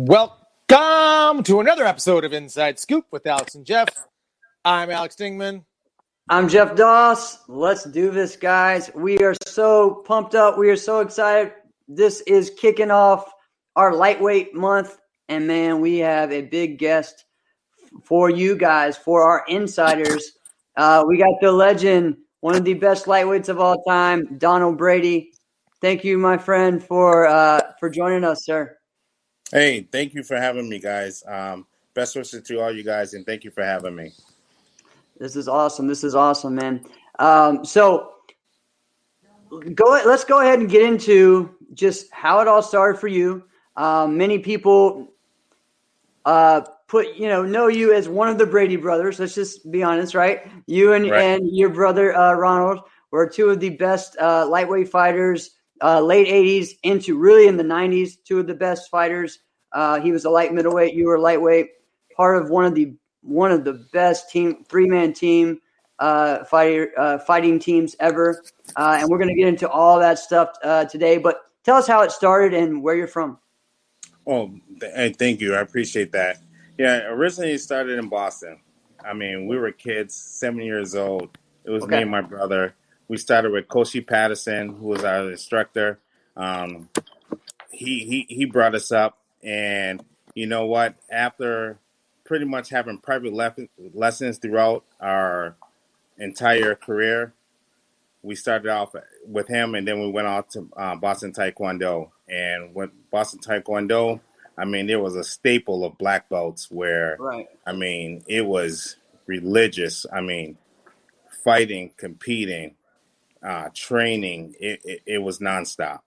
Welcome to another episode of Inside Scoop with Alex and Jeff. I'm Alex Dingman. I'm Jeff Doss. Let's do this, guys. We are so pumped up. We are so excited. This is kicking off our lightweight month. And, man, we have a big guest for you guys, for our insiders. We got the legend, one of the best lightweights of all time, Donald Brady. Thank you, my friend, for joining us, sir. Hey, thank you for having me, guys. Best wishes to all you guys, and thank you for having me. This is awesome. This is awesome, man. So let's go ahead and get into just how it all started for you. Many people know you as one of the Brady brothers. Let's just be honest, right? You and your brother Ronald were two of the best lightweight fighters, late 80s into in the 90s, two of the best fighters. He was a light middleweight, you were lightweight, part of one of the best three-man team fighting teams ever. And we're going to get into all that stuff today. But tell us how it started and where you're from. Oh, thank you. I appreciate that. Yeah, originally it started in Boston. I mean, we were kids, 7 years old. It was me and my brother. We started with Coach Patterson, who was our instructor. He brought us up, and you know what? After pretty much having private lessons throughout our entire career, we started off with him, and then we went off to Boston Taekwondo. And with Boston Taekwondo, I mean, there was a staple of black belts where, I mean, it was religious. I mean, fighting, competing, training, it was nonstop.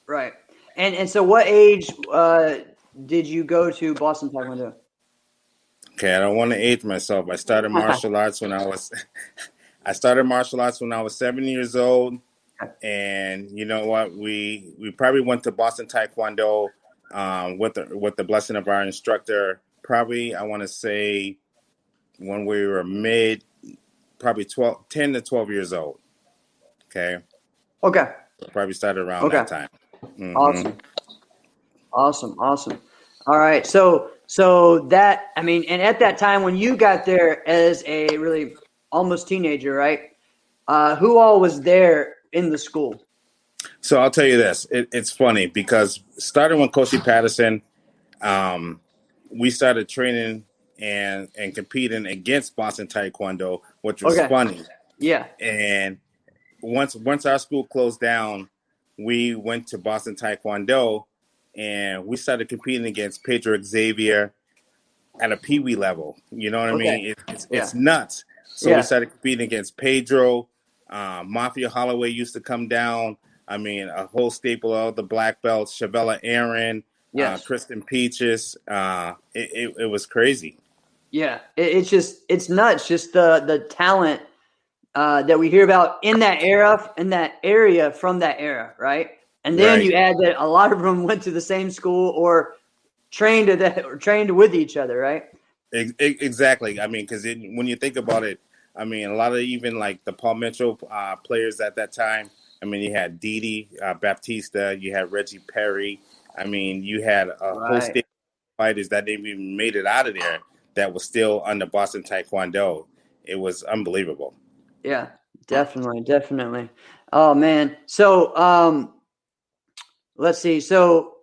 Right. And so what age did you go to Boston Taekwondo? Okay, I don't want to age myself. I started martial arts when I was 7 years old. And you know what? We probably went to Boston Taekwondo with the blessing of our instructor. Probably, I want to say when we were probably 10 to 12 years old. Okay. Probably started around that time. Mm-hmm. Awesome. All right. So that, I mean, and at that time when you got there as a really almost teenager, right? Who all was there in the school? So I'll tell you this. It's funny because starting with Coach Patterson, we started training and competing against Boston Taekwondo, which was funny. Yeah. And once our school closed down, we went to Boston Taekwondo and we started competing against Pedro Xavier at a peewee level. You know what I mean? It's nuts. So we started competing against Pedro. Mafia Holloway used to come down. I mean, a whole staple of the black belts, Shavella Aaron, Kristen Peaches. It was crazy. Yeah, it's nuts. Just the talent that we hear about in that area from that era, right? And then you add that a lot of them went to the same school or trained with each other, right? Exactly. I mean, because when you think about it, I mean, a lot of even like the Paul Mitchell players at that time. I mean, you had Didi Baptista, you had Reggie Perry. I mean, you had a whole state of fighters that didn't even made it out of there that was still under Boston Taekwondo. It was unbelievable. Yeah, definitely. Oh man. So let's see. So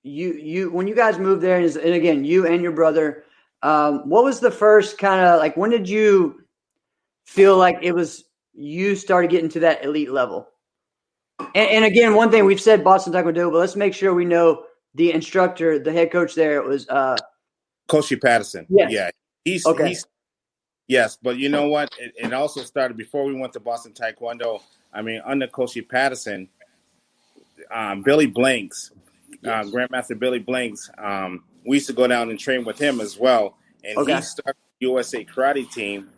you when you guys moved there, and again, you and your brother, what was the first kind of like? When did you feel like it was you started getting to that elite level? And again, one thing we've said Boston Taekwondo, but let's make sure we know the instructor, the head coach there was Coach Patterson. Yes. Yeah, he's yes, but you know what? It also started before we went to Boston Taekwondo. I mean, under Coach Patterson, Billy Blanks, Grandmaster Billy Blanks, we used to go down and train with him as well. And he started the USA karate team.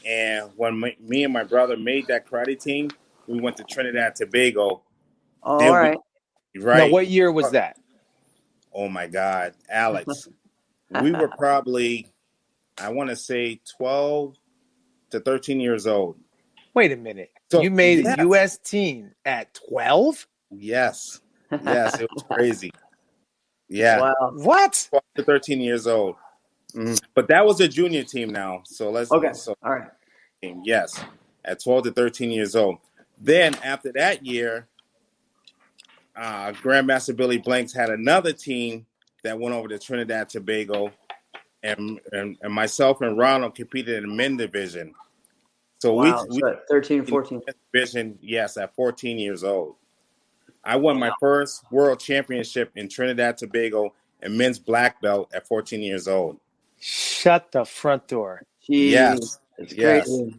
And when me and my brother made that karate team, we went to Trinidad and Tobago. All right. Now, what year was that? Oh, my God, Alex. We were probably, I want to say, 12 to 13 years old. Wait a minute. So, you made a U.S. team at 12? Yes. Yes, it was crazy. Yeah. Wow. What? 12 to 13 years old. But that was a junior team now. So Okay. All right. yes, at 12 to 13 years old. Then after that year, Grandmaster Billy Blanks had another team that went over to Trinidad Tobago, and myself and Ronald competed in the men division. So we Wow. So at 13, 14. division, yes, at 14 years old. I won my first world championship in Trinidad Tobago and men's black belt at 14 years old. Shut the front door. Jeez. Yes. It's Yes. crazy.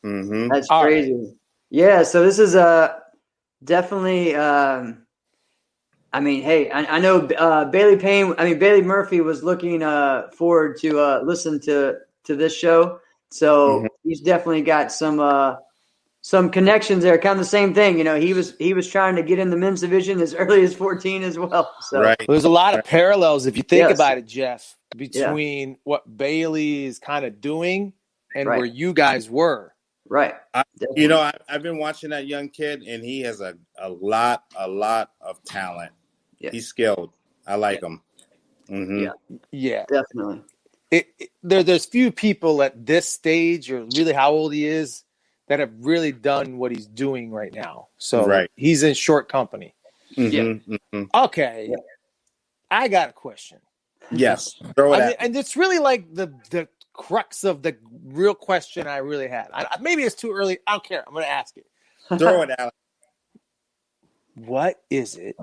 Mm-hmm. That's All crazy. right. Yeah. So this is definitely. I mean, hey, I know Bailey Murphy was looking forward to listen to this show. So he's definitely got some connections there. Kind of the same thing, you know. He was trying to get in the men's division as early as 14 as well. So Right. There's a lot of parallels if you think Yes. about it, Jeff, between what Bailey is kind of doing and Right. where you guys were. Right. You know, I've been watching that young kid, and he has a lot of talent. Yeah. He's skilled. I like him. Mm-hmm. Yeah. Definitely. There's few people at this stage, or really how old he is, that have really done what he's doing right now. So Right. he's in short company. Mm-hmm. Mm-hmm. Okay. Yeah. I got a question. Yes. Throw it at me. And it's really like the crux of the real question I really had. Maybe it's too early. I don't care. I'm going to ask it. Throw it, Alex. What is it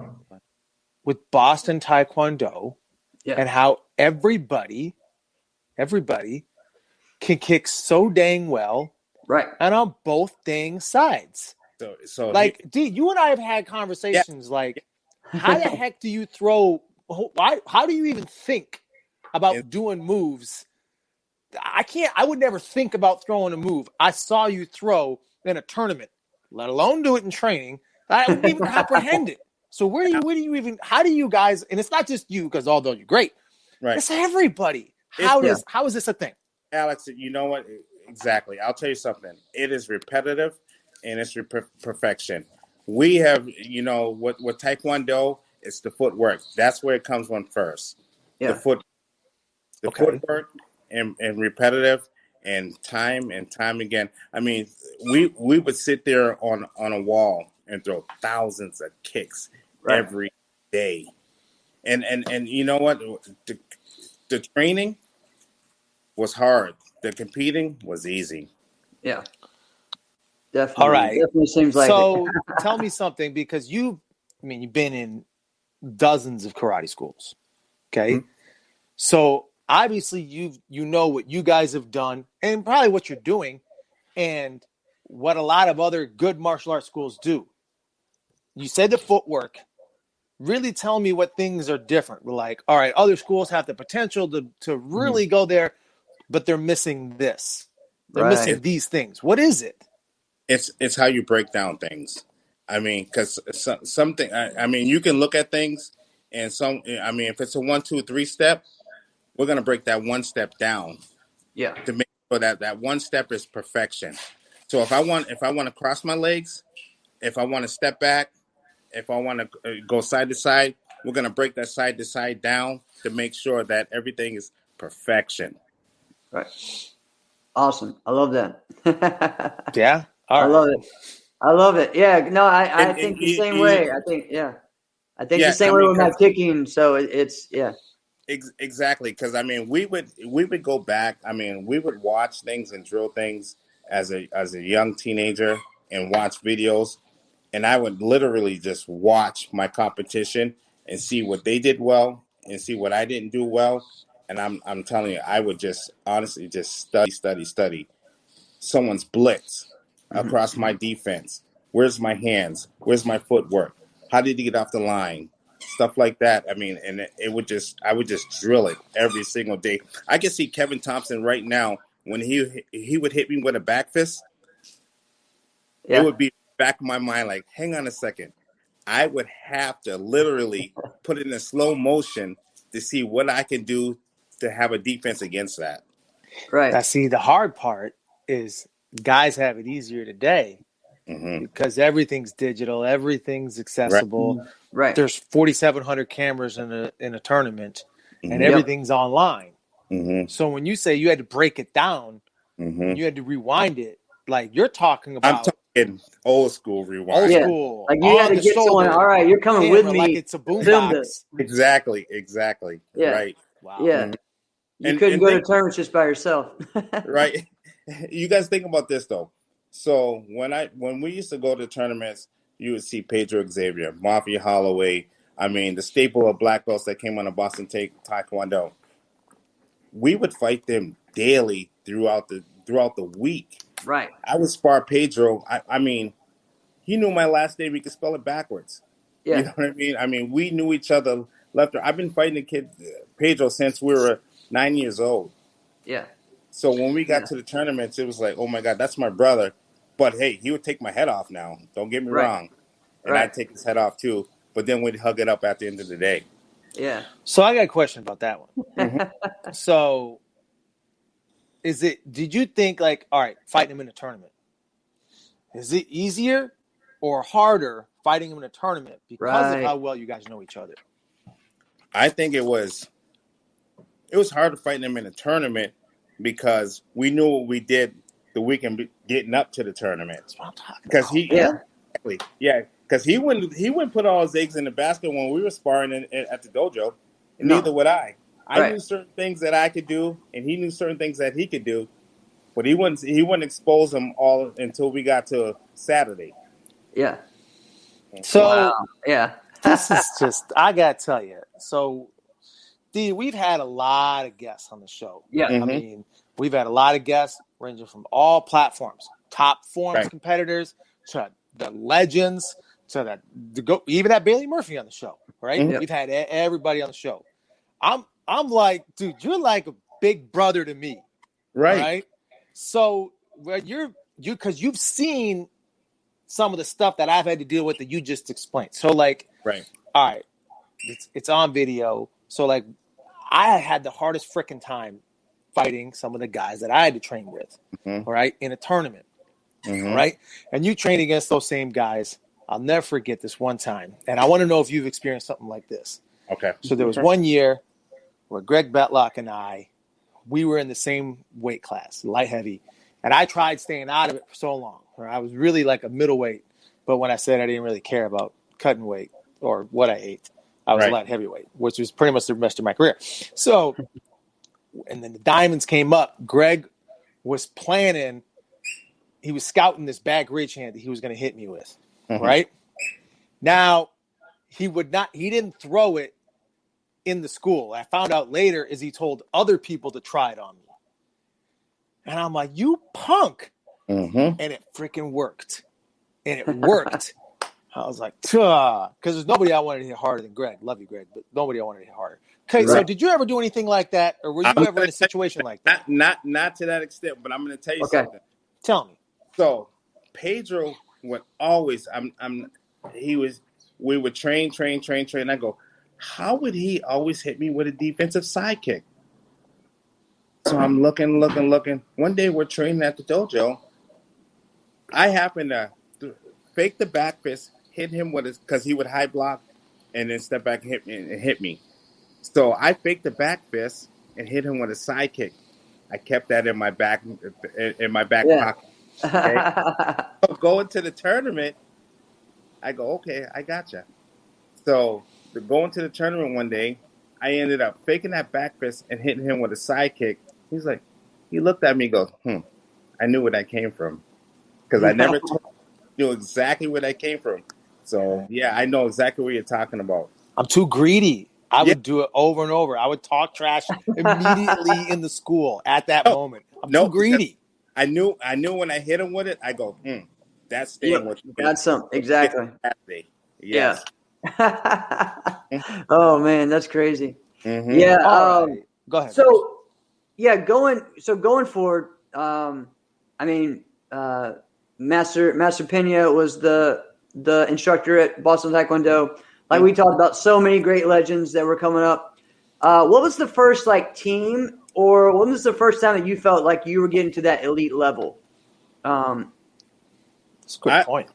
with Boston Taekwondo and how everybody can kick so dang well, right, and on both dang sides? So like, D, you and I have had conversations like, how the heck do you throw? How do you even think about doing moves? I would never think about throwing a move. I saw you throw in a tournament, let alone do it in training. I wouldn't even comprehend it. So how do you guys, and it's not just you, because although you're great, right, it's everybody. How is this a thing? Alex, you know what? Exactly. I'll tell you something. It is repetitive and it's perfection. We have, you know, what Taekwondo, it's the footwork. That's where it comes from first. Yeah. The footwork and repetitive and time again. I mean, we would sit there on a wall and throw thousands of kicks every day. And you know what? The training was hard. The competing was easy. Yeah. Definitely. All right. Definitely seems like so it. tell me something, because you've been in dozens of karate schools. Okay. Mm-hmm. So obviously you know what you guys have done and probably what you're doing and what a lot of other good martial arts schools do. You said the footwork. Really tell me what things are different. We're like, all right, other schools have the potential to really go there, but they're missing this. They're missing these things. What is it? It's how you break down things. I mean, because something. I mean, you can look at things, and if it's a 1, 2, 3 step, we're gonna break that one step down. Yeah. To make sure that one step is perfection. So if I want to cross my legs, if I want to step back, if I want to go side to side, we're gonna break that side to side down to make sure that everything is perfection. Right. Awesome. I love that. Yeah. I love it. Yeah. No, I think the same way. I think the same way with my kicking. So it's. Exactly, because I mean, we would go back. I mean, we would watch things and drill things as a young teenager and watch videos, and I would literally just watch my competition and see what they did well and see what I didn't do well. And I'm telling you, I would just honestly just study. Someone's blitz across my defense. Where's my hands? Where's my footwork? How did he get off the line? Stuff like that. I mean, and I would just drill it every single day. I can see Kevin Thompson right now when he would hit me with a back fist. Yeah. It would be back of my mind like, hang on a second. I would have to literally put it in slow motion to see what I can do to have a defense against that. Right. Now, see, the hard part is guys have it easier today because everything's digital, everything's accessible. Right. There's 4,700 cameras in a tournament, and Yep. everything's online. Mm-hmm. So when you say you had to break it down, and you had to rewind it, like you're talking about talking old school rewind. old school, like you had to get someone. All right, you're coming with me. Like it's a Film boombox. this. Exactly. Yeah. Right. Wow. Yeah. You couldn't go to tournaments just by yourself. Right. You guys think about this though. So when we used to go to tournaments, you would see Pedro Xavier, Mafia Holloway. I mean, the staple of black belts that came on the Boston Taekwondo. We would fight them daily throughout the week. Right. I would spar Pedro. I mean, he knew my last name. We could spell it backwards. Yeah. You know what I mean? I mean, we knew each other left. I've been fighting the kid Pedro since we were 9 years old. Yeah. So when we got to the tournaments, it was like, oh my God, that's my brother. But hey, he would take my head off now. Don't get me wrong. And I'd take his head off too. But then we'd hug it up at the end of the day. Yeah. So I got a question about that one. So did you think like, all right, fighting him in a tournament, is it easier or harder fighting him in a tournament because of how well you guys know each other? I think it was hard to fight him in a tournament because we knew what we did the weekend getting up to the tournament. That's what I'm talking about. Because he wouldn't put all his eggs in the basket when we were sparring at the dojo, and neither would I. I knew certain things that I could do, and he knew certain things that he could do, but he wouldn't expose them all until we got to Saturday. Yeah. So this is just, I gotta tell you. So, D, we've had a lot of guests on the show. Yeah. I mean, we've had a lot of guests ranging from all platforms, top forums competitors to the legends to even had Bailey Murphy on the show. Right? We've had everybody on the show. I'm like, dude, you're like a big brother to me. Right? So because you've seen some of the stuff that I've had to deal with that you just explained. So like, all right, it's on video. So like, I had the hardest freaking time fighting some of the guys that I had to train with, all right, in a tournament, all right? And you train against those same guys. I'll never forget this one time. And I want to know if you've experienced something like this. Okay. So there was one year where Greg Betlock and we were in the same weight class, light heavy. And I tried staying out of it for so long. I was really like a middleweight. But when I said I didn't really care about cutting weight or what I ate, I was a light heavyweight, which was pretty much the rest of my career. So, and then the diamonds came up. Greg was planning, he was scouting this back ridge hand that he was going to hit me with, right? Now, he didn't throw it in the school. I found out later is he told other people to try it on me. And I'm like, you punk. And it freaking worked. And it worked. I was like, because there's nobody I wanted to hit harder than Greg. Love you, Greg, but nobody I wanted to hit harder. Okay, so did you ever do anything like that? Or were you ever in a situation like that? Not to that extent, but I'm going to tell you something. Tell me. So Pedro would always, we would train. I go, how would he always hit me with a defensive side kick? So I'm looking. One day we're training at the dojo. I happen to fake the back fist, hit him with it because he would high block and then step back and hit me. So I faked the back fist and hit him with a side kick. I kept that in my back pocket. Okay? So going to the tournament, I go, okay, I gotcha. So going to the tournament one day, I ended up faking that back fist and hitting him with a side kick. He's like, he looked at me and goes, I knew where that came from. Because I never knew exactly where that came from. So, yeah, I know exactly what you're talking about. I'm too greedy. I would do it over and over. I would talk trash immediately in the school at that moment. I'm too greedy. I knew when I hit him with it, I go, that's staying with me. That's something. Exactly. Yes. Yeah. Oh, man, that's crazy. Yeah. Right. Go ahead. So, going forward, I mean, Master Pena was the instructor at Boston Taekwondo. Like we talked about, so many great legends that were coming up. What was the first team, or when was the first time that you felt like you were getting to that elite level? That's a good point.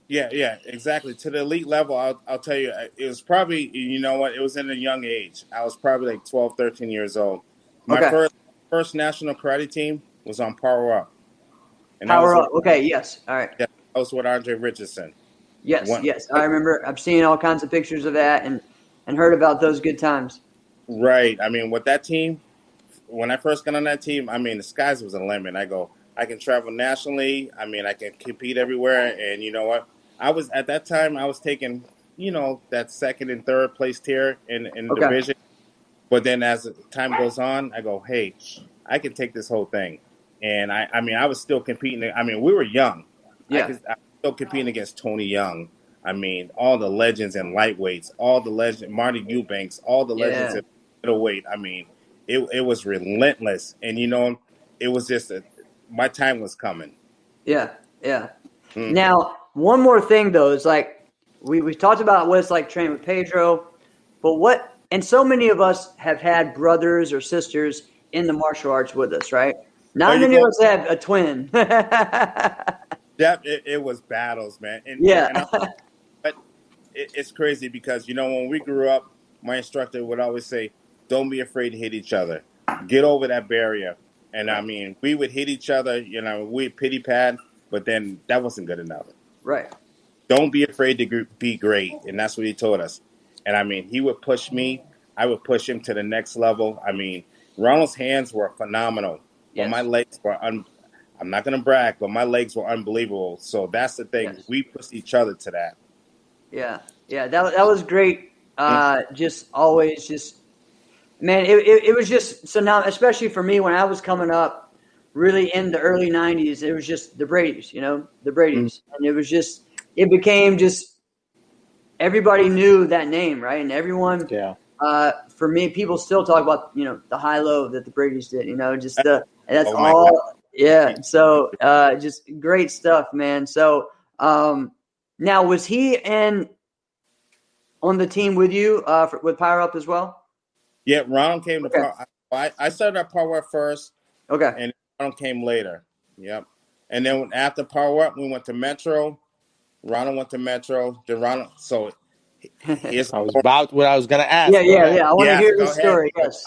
Yeah, exactly. To the elite level, I'll tell you, it was probably, you know what, it was in a young age. I was probably like 12, 13 years old. My Okay. first national karate team was on Power Up. And that was Power with, up. Okay. Yes. All right. yeah, that was with Andre Richardson. Yes. Yes. I remember. I've seen all kinds of pictures of that and heard about those good times. Right. I mean, with that team, when I first got on that team, I mean, the skies was the limit. I can travel nationally. I mean, I can compete everywhere. And you know what? At that time, I was taking, that second and third place tier in the Okay. division. But then as time goes on, I go, hey, I can take this whole thing. And I mean, I was still competing. I mean, we were young. I was still competing against Tony Young. I mean, all the legends in lightweights, all the legends, Marty Eubanks, all the legends in middleweight. I mean, it was relentless. And, it was just my time was coming. Yeah. Yeah. Mm-hmm. Now, one more thing, though, is like we talked about what it's like training with Pedro, but and so many of us have had brothers or sisters in the martial arts with us, right? Not many of us have a twin. Yeah, it was battles, man. But it's crazy because, when we grew up, my instructor would always say, don't be afraid to hit each other. Get over that barrier. And, I mean, we would hit each other, we'd pity pad, but then that wasn't good enough. Right. Don't be afraid to be great. And that's what he taught us. And, I mean, he would push me. I would push him to the next level. I mean, Ronald's hands were phenomenal. But my legs were I'm not going to brag, but my legs were unbelievable. So that's the thing. Yes. We pushed each other to that. Yeah. Yeah. That was great. Just always just, man, it was just, so now, especially for me, when I was coming up really in the early 90s, it was just the Bradys, the Bradys. And it was just, it became just, everybody knew that name, right? And everyone, for me, people still talk about, the high-low that the Bradys did, that's all. God. Yeah. So just great stuff, man. So now, was he on the team with you with Power Up as well? Yeah, Ronald came to Power. I started at Power Up first. Okay. And Ronald came later. Yep. And then after Power Up, we went to Metro. Ronald went to Metro. Then Ronald. So here's about what I was going to ask. Yeah. I want to hear the story. Yes.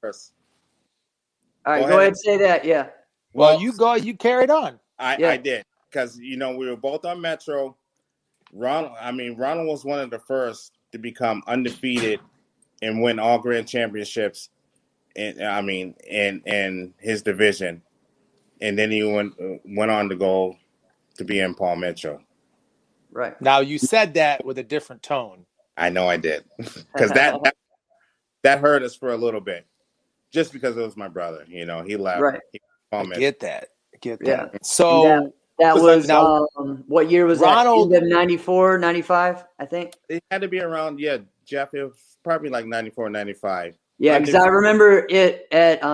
First. All right, go ahead and say that. Yeah. Well, you carried on. I did because we were both on Metro. Ronald was one of the first to become undefeated and win all grand championships. In his division, and then he went on to go to be in Paul Mitchell. Right. Now you said that with a different tone. I know I did because that hurt us for a little bit, just because it was my brother. He left. Right. I get that. Yeah. So that was what year was Ronald, that? 94, 95, I think. It had to be around, Jeff. It was probably like 94, 95. Yeah, because I remember it at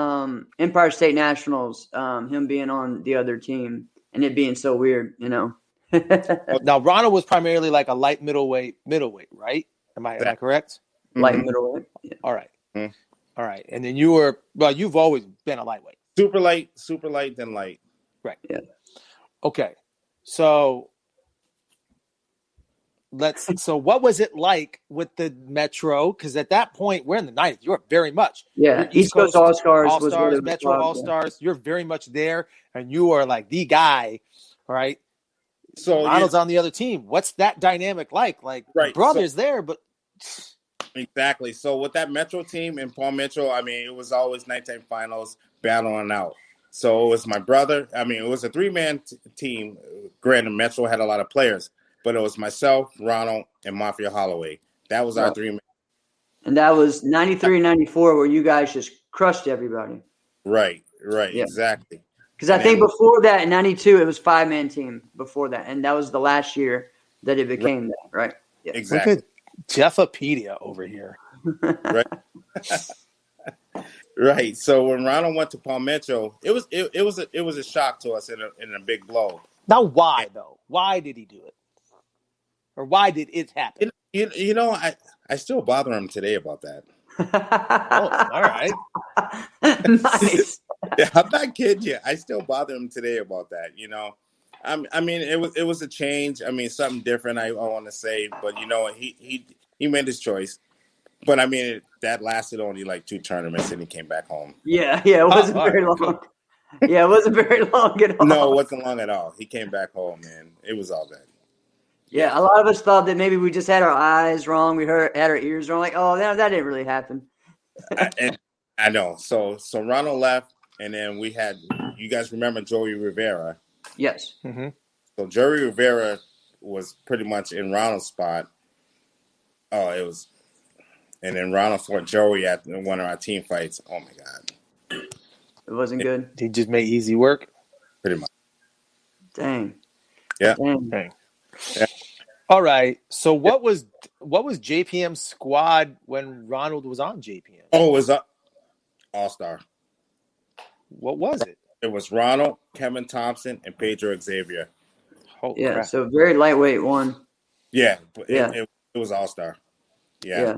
Empire State Nationals, him being on the other team and it being so weird, Now, Ronald was primarily like a light middleweight, right? Am I correct? Light middleweight. Yeah. All right. Mm-hmm. All right. And then you've always been a lightweight. Super light, then light. Right. Yeah. Okay. So what was it like with the Metro? Because at that point, we're in the 90s. You're very much. Yeah. East Coast All-Stars. All-Stars, Metro All-Stars. You're very much there, and you are like the guy, right? So Ronald's on the other team. What's that dynamic like? Like, right. Brother's there, but... Exactly. So with that Metro team and Paul Mitchell, I mean, it was always nighttime finals, battling out. So it was my brother. I mean, it was a three-man team. Granted, Metro had a lot of players. But it was myself, Ronald, and Mafia Holloway. That was our three-man. And that was 93, 94, where you guys just crushed everybody. Right, yeah. Exactly. Because I think before that, in 92, it was five-man team before that. And that was the last year that it became that, right? Yeah. Exactly. Look at Jeffopedia over here. Right. Right. So when Ronald went to Paul Mitchell, it was a shock to us in a big blow. Now, why, though? Why did he do it? Or why did it happen? I still bother him today about that. Oh, all right. Nice. Yeah, I'm not kidding you. I still bother him today about that. I mean, it was a change. I mean, something different. I want to say, but you know, he made his choice. But I mean, that lasted only like 2 tournaments, and he came back home. Yeah, it Oh, wasn't all very right, long. cool. Yeah, it wasn't very long at all. No, it wasn't long at all. He came back home, and it was all good. Yeah, a lot of us thought that maybe we just had our eyes wrong. We had our ears wrong. Like, oh, that didn't really happen. I know. So Ronald left, and then we had, you guys remember Joey Rivera? Yes. Mm-hmm. So Joey Rivera was pretty much in Ronald's spot. Oh, it was, and then Ronald fought Joey at one of our team fights. Oh my God, It wasn't good. He just made easy work. pretty much. Dang. Yeah. Dang. Dang. Yeah. All right. So what was JPM's squad when Ronald was on JPM? Oh, it was All Star. What was it? It was Ronald, Kevin Thompson, and Pedro Xavier. Holy Yeah, crap. so very lightweight one. Yeah, but Yeah. it was All Star. Yeah.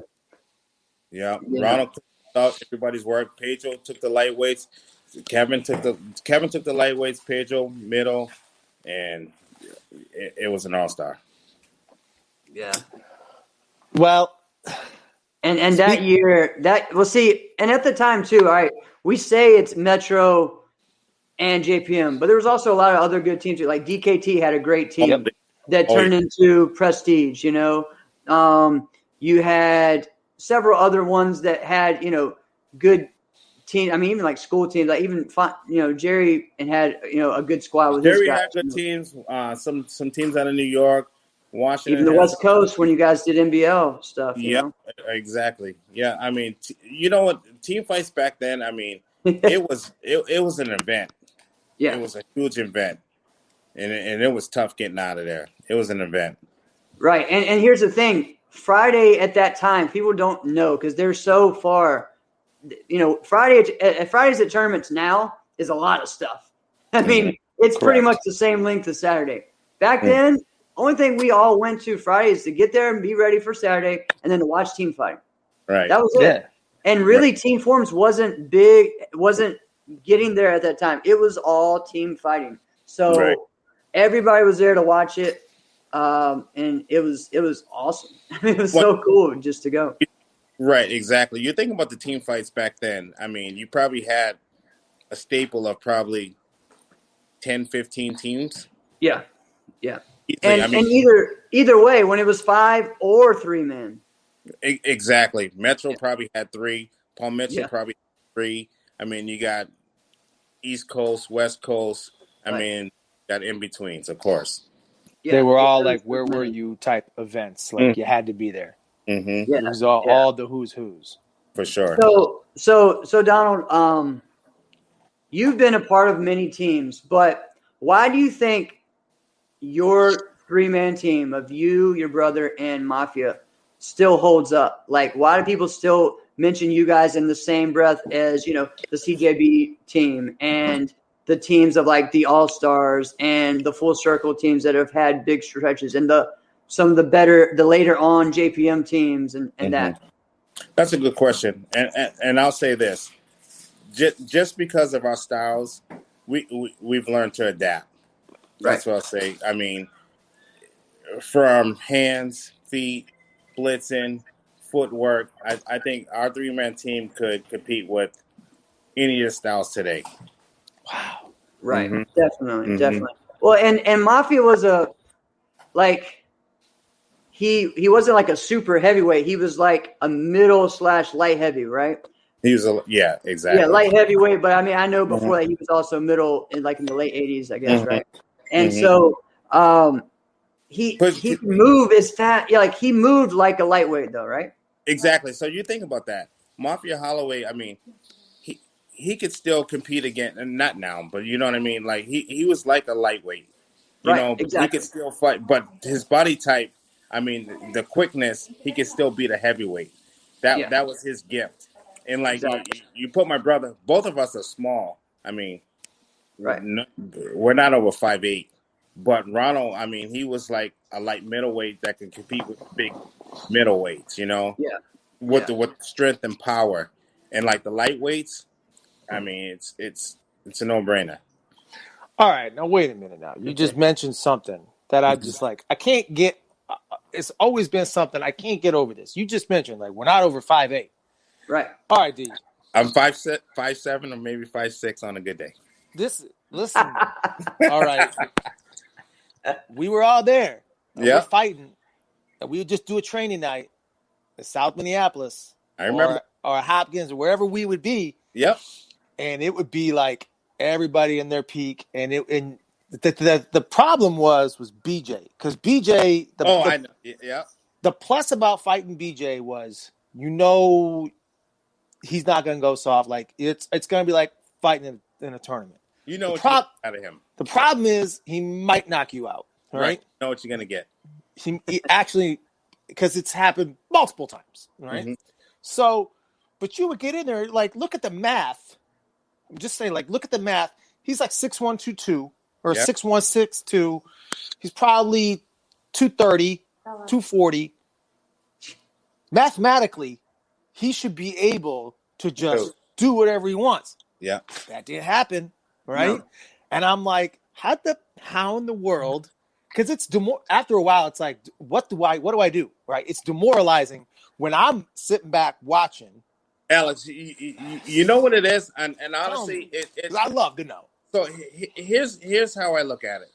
Yeah. Ronald took out everybody's work. Pedro took the lightweights. Kevin took the lightweights. Pedro middle, and it was an All Star. Yeah. Well, And that year, and at the time too, all right, we say it's Metro and JPM, but there was also a lot of other good teams. Like DKT had a great team that turned into Prestige, you know. You had several other ones that had, you know, good teams. I mean, even like school teams, like even, you know, Jerry had, you know, a good squad with Jerry his guys. had good teams. Some teams out of New York, Washington. Even the West Coast when you guys did NBL stuff, you know? Exactly. Yeah, I mean, you know what? Team fights back then, I mean, it was an event. Yeah. It was a huge event, and it was tough getting out of there. It was an event. Right. And here's the thing. Friday at that time, people don't know because they're so far. You know, Fridays at tournaments now is a lot of stuff. I mean, it's pretty much the same length as Saturday. Back then, only thing we all went to Friday is to get there and be ready for Saturday and then to watch team fighting. Right. That was it. And really, Team Forms wasn't getting there at that time. It was all team fighting. So everybody was there to watch it. And it was awesome. It was so cool just to go. Right, exactly. You're thinking about the team fights back then. I mean, you probably had a staple of probably 10, 15 teams. Yeah. Yeah. And either way, when it was 5 or 3 men. Exactly. Metro probably had 3. Paul Mitchell probably had 3. I mean, you got East Coast, West Coast. I mean, got in betweens, of course. Yeah, they were all like, where were you type events. Like you had to be there. Mm-hmm. It was all the who's. For sure. So Donald, you've been a part of many teams, but why do you think your 3-man team of you, your brother, and Mafia still holds up? Like, why do people still mention you guys in the same breath as, you know, the CJB team and the teams of like the All-Stars and the Full Circle teams that have had big stretches and some of the later on JPM teams and that? That's a good question. And I'll say this. Just because of our styles, we've learned to adapt. That's what I'll say. I mean, from hands, feet, blitzing, footwork, I think our 3-man team could compete with any of the styles today. Wow. Right. Definitely. Well, and Mafia was he wasn't like a super heavyweight. He was like a middle/light heavy, right? He was exactly. Yeah, light heavyweight, but I mean I know before that he was also middle in the late 80s, I guess, right? And so he could move as fast. Yeah, like he moved like a lightweight though, right? Exactly. So you think about that. Mafia Holloway, I mean, he could still compete again, and not now, but you know what I mean? Like he was like a lightweight. You know, exactly. He could still fight, but his body type, I mean, the quickness, he could still beat a heavyweight. That was his gift. And like you put my brother, both of us are small. I mean, we're not over 5'8", but Ronald, I mean, he was like a light middleweight that could compete with big middleweights. You know, with strength and power, and like the lightweights, I mean, it's a no-brainer. All right, now wait a minute. Now you just mentioned something that I just like. I can't get. It's always been something I can't get over. This you just mentioned, like we're not over 5'8". Right. All right, D. I'm 5'7", or maybe 5'6" on a good day. Listen. All right, we were all there. Yeah. We're fighting. And we would just do a training night in South Minneapolis, I remember. or Hopkins, or wherever we would be. Yep. And it would be like everybody in their peak, and the problem was BJ, because BJ. I know. Yeah. The plus about fighting BJ was, he's not going to go soft. Like it's going to be like fighting in a tournament. You know what you get out of him. The problem is he might knock you out. Right? You know what you're going to get. He actually, because it's happened multiple times. Right. Mm-hmm. So, but you would get in there, like, look at the math. I'm just saying, like, look at the math. He's like 6'1", 2'2", or 6'1", 6'2". He's probably 230, 240. Mathematically, he should be able to just do whatever he wants. Yeah. That didn't happen, right? No. And I'm like, how in the world? Because it's after a while, it's like, what do I do? Right? It's demoralizing when I'm sitting back watching. Alex, you know what it is, and honestly, it's. I love to know. So here's how I look at it.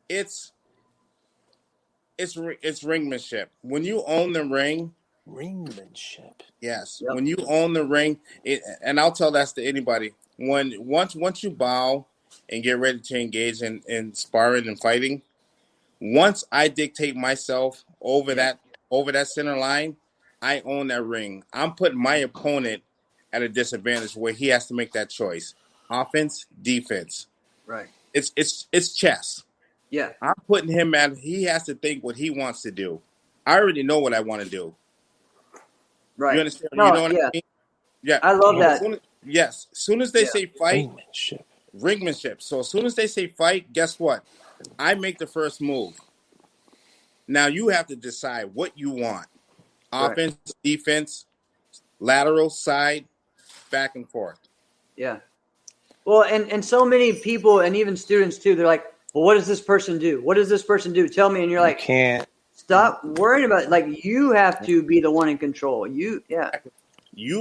It's ringmanship. When you own the ring. Ringmanship. Yes. Yep. When you own the ring, and I'll tell that to anybody. Once you bow and get ready to engage in sparring and fighting, once I dictate myself over that center line, I own that ring. I'm putting my opponent at a disadvantage where he has to make that choice: offense, defense. Right. It's chess. Yeah. I'm putting him at. He has to think what he wants to do. I already know what I want to do. Right. You understand? No, you know what I mean? Yeah. I love that. Yes. As soon as they say fight, ringmanship. So as soon as they say fight, guess what? I make the first move. Now you have to decide what you want. Offense, defense, lateral, side, back and forth. Yeah. Well, and so many people, and even students too, they're like, well, what does this person do? What does this person do? Tell me. And you're like, can't. Stop worrying about it. Like, you have to be the one in control. You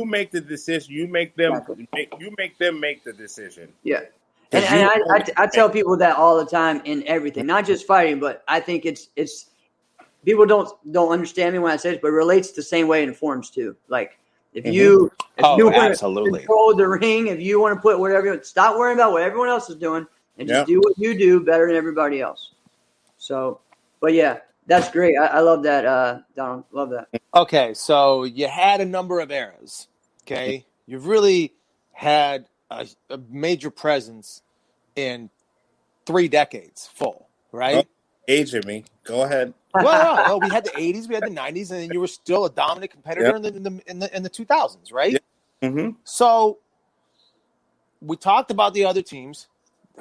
make the decision. You make them make the decision. Yeah. And I tell people that all the time in everything, not just fighting, but I think it's people don't understand me when I say this, but it relates the same way in forms too. Like if you want to control the ring, if you want to put whatever, stop worrying about what everyone else is doing and just do what you do better than everybody else. So, but yeah. That's great. I love that, Donald. Love that. Okay, so you had a number of eras. Okay, you've really had a major presence in 3 decades full, right? Aging me. Go ahead. Well, we had the 80s, we had the 90s, and then you were still a dominant competitor in the 2000s, right? Yep. Mm-hmm. So we talked about the other teams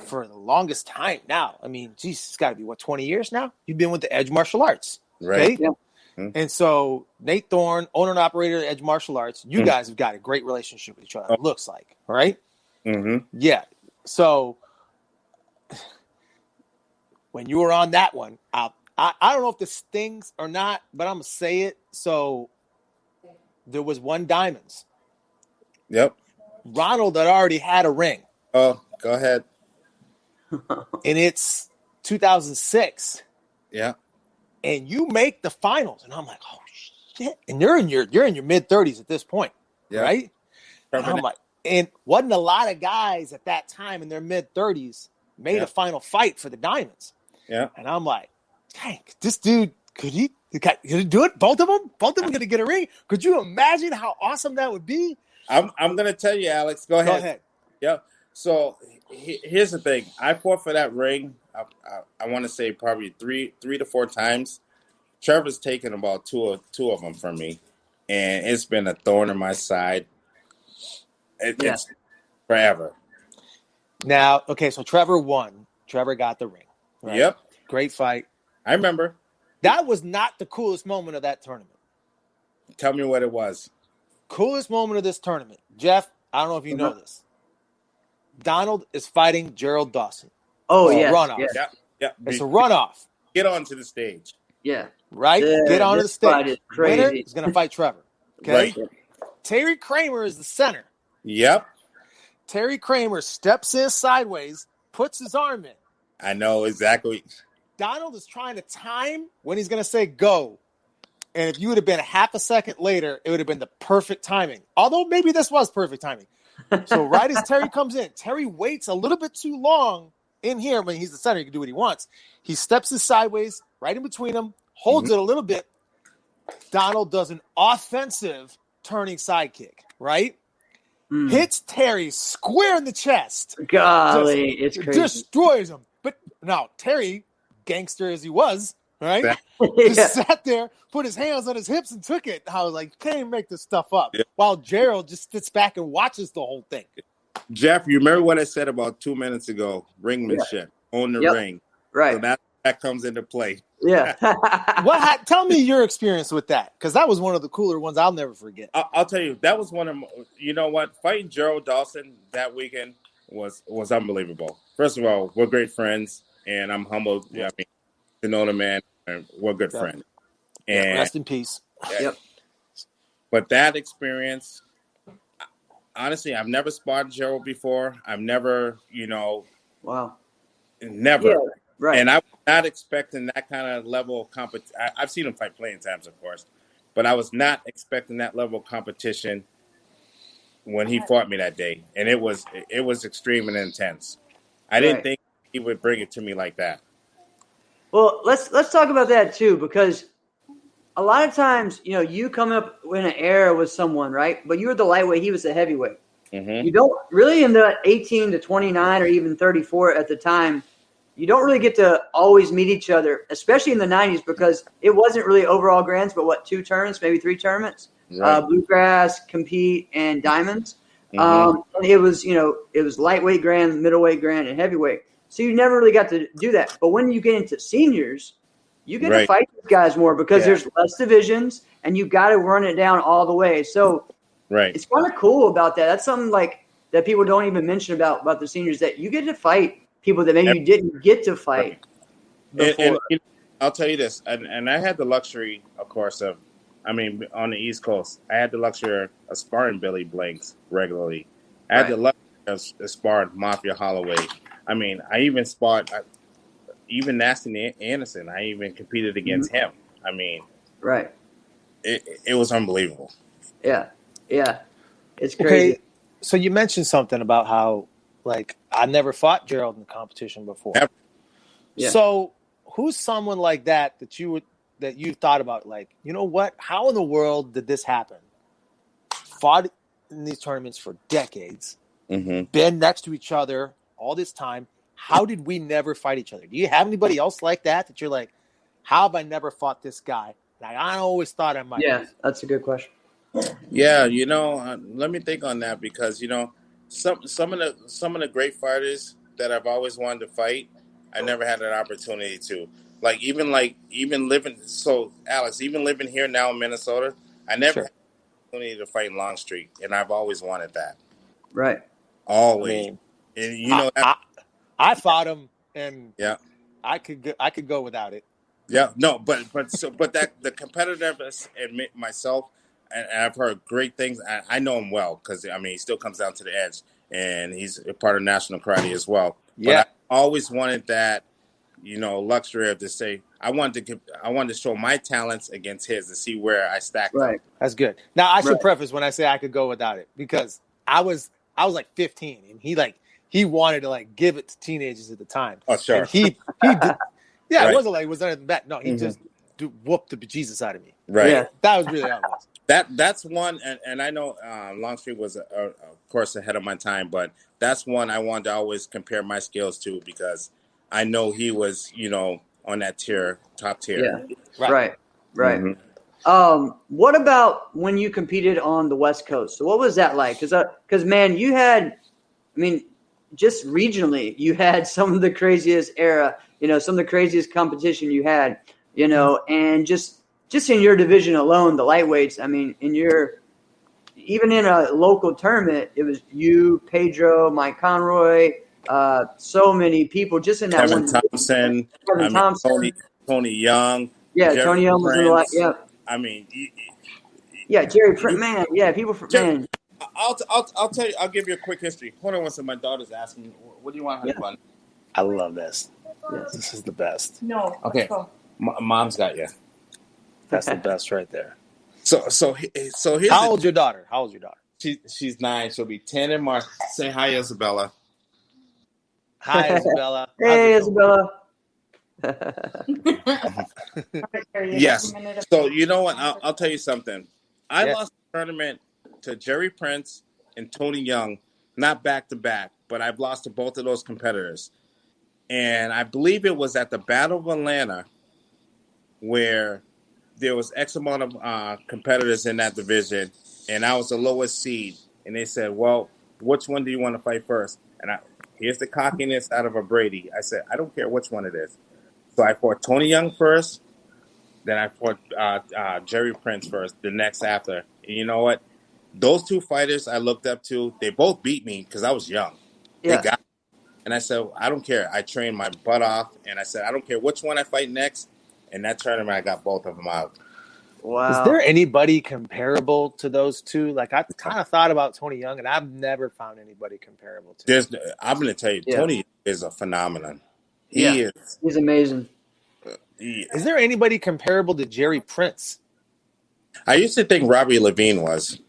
for the longest time now. I mean, geez, it's got to be, 20 years now? You've been with the Edge Martial Arts. Right. Okay? Yeah. Mm-hmm. And so Nate Thorne, owner and operator of Edge Martial Arts, you guys have got a great relationship with each other, it looks like, right? Mm-hmm. Yeah. So when you were on that one, I don't know if this stings or not, but I'm going to say it. So there was one Diamonds. Yep. Ronald had already had a ring. Oh, go ahead. And it's 2006. Yeah. And you make the finals. And I'm like, oh shit. And you're in your mid-30s at this point. Yeah. Right? And I'm like, and wasn't a lot of guys at that time in their mid-30s made a final fight for the Diamonds. Yeah. And I'm like, dang, this dude, could he do it? Both of them going to get a ring? Could you imagine how awesome that would be? I'm going to tell you, Alex. Go ahead. Yeah. So here's the thing. I fought for that ring. I want to say probably three to four times. Trevor's taken about two of them from me, and it's been a thorn in my side. It's forever. Now, okay, so Trevor won. Trevor got the ring. Right? Yep. Great fight. I remember. That was not the coolest moment of that tournament. Tell me what it was. Coolest moment of this tournament. Jeff, I don't know if you know this. Donald is fighting Gerald Dawson. Oh, It's a yes. runoff. Yes. Yeah. It's a runoff. Get onto the stage. Yeah. Right? Get onto the This fight stage. is crazy. Winner is going to fight Trevor. Okay? Right. Terry Kramer is the center. Yep. Terry Kramer steps in sideways, puts his arm in. I know exactly. Donald is trying to time when he's going to say go. And if you would have been a half a second later, it would have been the perfect timing. Although maybe this was perfect timing. So right as Terry comes in, Terry waits a little bit too long in here. When he's the center, he can do what he wants. He steps in sideways, right in between them, holds it a little bit. Donald does an offensive turning sidekick, right? Hits Terry square in the chest. Golly, it's crazy. Destroys him. But now Terry, gangster as he was, right? Yeah. Just sat there, put his hands on his hips and took it. I was like, you can't even make this stuff up. Yeah. While Gerald just sits back and watches the whole thing. Jeff, you remember what I said about 2 minutes ago? Ringmanship on the ring. Right. So that comes into play. Yeah. Tell me your experience with that, because that was one of the cooler ones I'll never forget. I'll tell you, that was one of, you know what, fighting Gerald Dawson that weekend was unbelievable. First of all, we're great friends, and I'm humbled. I mean, to know the man, and we're good friends. And rest in peace. Yep. But that experience, honestly, I've never spotted Gerald before. I've never, Wow. Never. Yeah, right. And I was not expecting that kind of level of competition. I've seen him fight plenty of times, of course, but I was not expecting that level of competition when he fought me that day. And it was extreme and intense. I didn't think he would bring it to me like that. Well, let's talk about that too, because a lot of times, you come up in an era with someone, right? But you were the lightweight, he was the heavyweight. Mm-hmm. You don't really, in the 18 to 29 or even 34 at the time, you don't really get to always meet each other, especially in the 90s, because it wasn't really overall grands, but 2 tournaments, maybe 3 tournaments, Right. Bluegrass, Compete, and Diamonds. Mm-hmm. And it was lightweight grand, middleweight grand, and heavyweight. So you never really got to do that. But when you get into seniors, you get to fight these guys more because there's less divisions, and you got to run it down all the way. So it's kind of cool about that. That's something like that people don't even mention about the seniors, that you get to fight people that maybe you didn't get to fight before. And I'll tell you this, and I had the luxury, of course, on the East Coast, I had the luxury of sparring Billy Blanks regularly. I had the luxury of sparring Mafia Holloway. I mean, I even sparred even Nasty Anderson. I even competed against him. I mean, it was unbelievable. Yeah, it's crazy. Okay, so you mentioned something about how, I never fought Gerald in competition before. Never. Yeah. So who's someone like that you thought about, you know what? How in the world did this happen? Fought in these tournaments for decades, been next to each other all this time. How did we never fight each other? Do you have anybody else like that you're like, how have I never fought this guy? I always thought I might. Yeah, that's a good question. Yeah, let me think on that, because some of the great fighters that I've always wanted to fight, I never had an opportunity to. Even living. So Alex, even living here now in Minnesota, I never had an opportunity to fight Longstreet, and I've always wanted that. Right. Always. And I fought him, and yeah, I could go without it. Yeah, no, but that the competitiveness and myself, and I've heard great things. I know him well because he still comes down to the edge, and he's a part of National Karate as well. Yeah, but I always wanted that, luxury of to say I wanted to show my talents against his to see where I stacked up. That's good. Now I should preface when I say I could go without it, because I was like 15, and he wanted to give it to teenagers at the time. Oh, sure. And he did. Yeah, it wasn't like it was anything bad. No, he just whooped the bejesus out of me. Right. Yeah, that was really how it was. That's one, and I know Longstreet was, of course, ahead of my time, but that's one I wanted to always compare my skills to, because I know he was, on that top tier. Yeah. Right. What about when you competed on the West Coast? So what was that like? Because man, you had, just regionally, you had some of the craziest era, some of the craziest competition you had, and just in your division alone, the lightweights, even in a local tournament, it was you, Pedro, Mike Conroy, so many people just in that Kevin one. Thompson. Kevin Thompson. Tony Young. Yeah, Jerry Tony Young was in the Prince. Yeah. I mean, Yeah, Jerry Prince. Man, yeah, people from man. I'll tell you. I'll give you a quick history. Hold on one second. My daughter's asking, "What do you want, honey bun?" I love this. Yes. This is the best. No. Okay. Mom's got you. That's the best right there. So here's How old's your daughter? She's 9. She'll be 10 in March. Say hi, Isabella. Hi, Isabella. Hey, Isabella. Yes. So you know what? I'll tell you something. I lost the tournament to Jerry Prince and Tony Young, not back to back, but I've lost to both of those competitors. And I believe it was at the Battle of Atlanta where there was X amount of competitors in that division, and I was the lowest seed. And they said, well, which one do you want to fight first? And here's the cockiness out of a Brady. I said, I don't care which one it is. So I fought Tony Young first, then I fought Jerry Prince first, the next after. And you know what? Those two fighters I looked up to, they both beat me because I was young. Yeah. They got me. And I said, I don't care. I trained my butt off, and I said, I don't care which one I fight next. And that tournament, I got both of them out. Wow. Is there anybody comparable to those two? Like, I kind of thought about Tony Young, and I've never found anybody comparable to him. I'm going to tell you, Tony is a phenomenon. He's amazing. Is there anybody comparable to Jerry Prince? I used to think Robbie Levine was.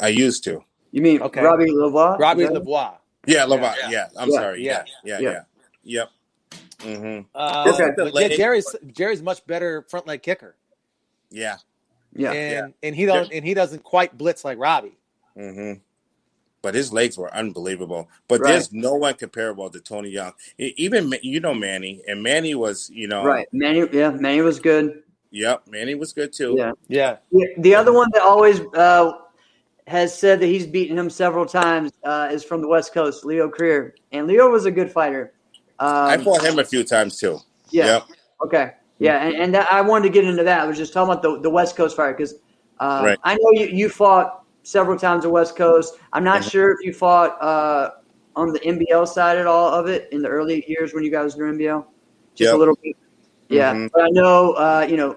I used to. You mean Robbie Lavoie? Robbie Lavoie. Yeah, Lavoie. Yeah. I'm sorry. Yeah. Yep. Mm-hmm. But Jerry's much better front leg kicker. Yeah. And he doesn't quite blitz like Robbie. Mm-hmm. But his legs were unbelievable. But there's no one comparable to Tony Young. Even Manny, and Manny was right. Manny was good. Yep, Manny was good too. Yeah. The other one that always has said that he's beaten him several times is from the West Coast, Leo Creer, and Leo was a good fighter. I fought him a few times too. Yeah. Yep. Okay. Yeah, and I wanted to get into that. I was just talking about the West Coast fighter because I know you fought several times the West Coast. I'm not sure if you fought on the NBL side at all of it in the early years when you guys were NBL. Just a little bit. Yeah, but I know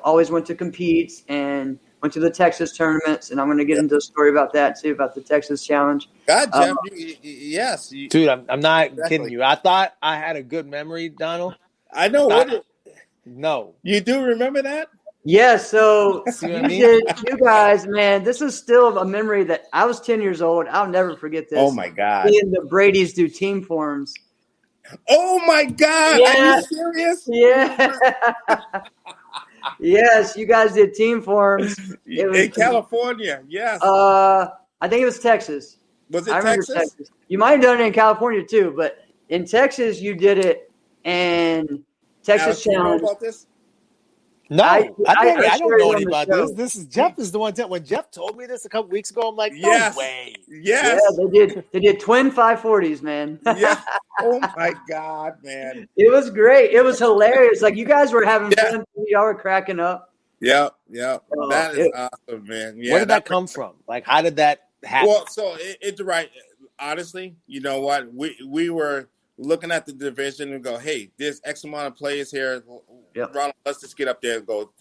always went to compete and went to the Texas tournaments, and I'm going to get into a story about that too, about the Texas Challenge. God, Jeff, yes, dude, I'm not kidding you. I thought I had a good memory, Donald. I know. No, you do remember that? Yeah, so you guys, man, this is still a memory that I was 10 years old. I'll never forget this. Oh, my God. Seeing the Brady's do team forms. Oh, my God. Yeah. Are you serious? Yeah. Yes, you guys did team forms. In California, yes. I think it was Texas. Was it I remember Texas? You might have done it in California, too, but in Texas, you did it, and Texas Challenge. You know about this? No, I don't know anything about this. This is Jeff is the one when Jeff told me this a couple weeks ago. I'm like, no way. Yes. Yeah, they did twin 540s, man. Yeah. Oh my God, man. It was great. It was hilarious. Like you guys were having fun. Y'all were cracking up. Yeah. That is awesome, man. Yeah. Where did that come from? Like, how did that happen? Well, so it's right. Honestly, you know what? We were looking at the division and go, hey, there's X amount of players here. Yep. Ronald, let's just get up there and go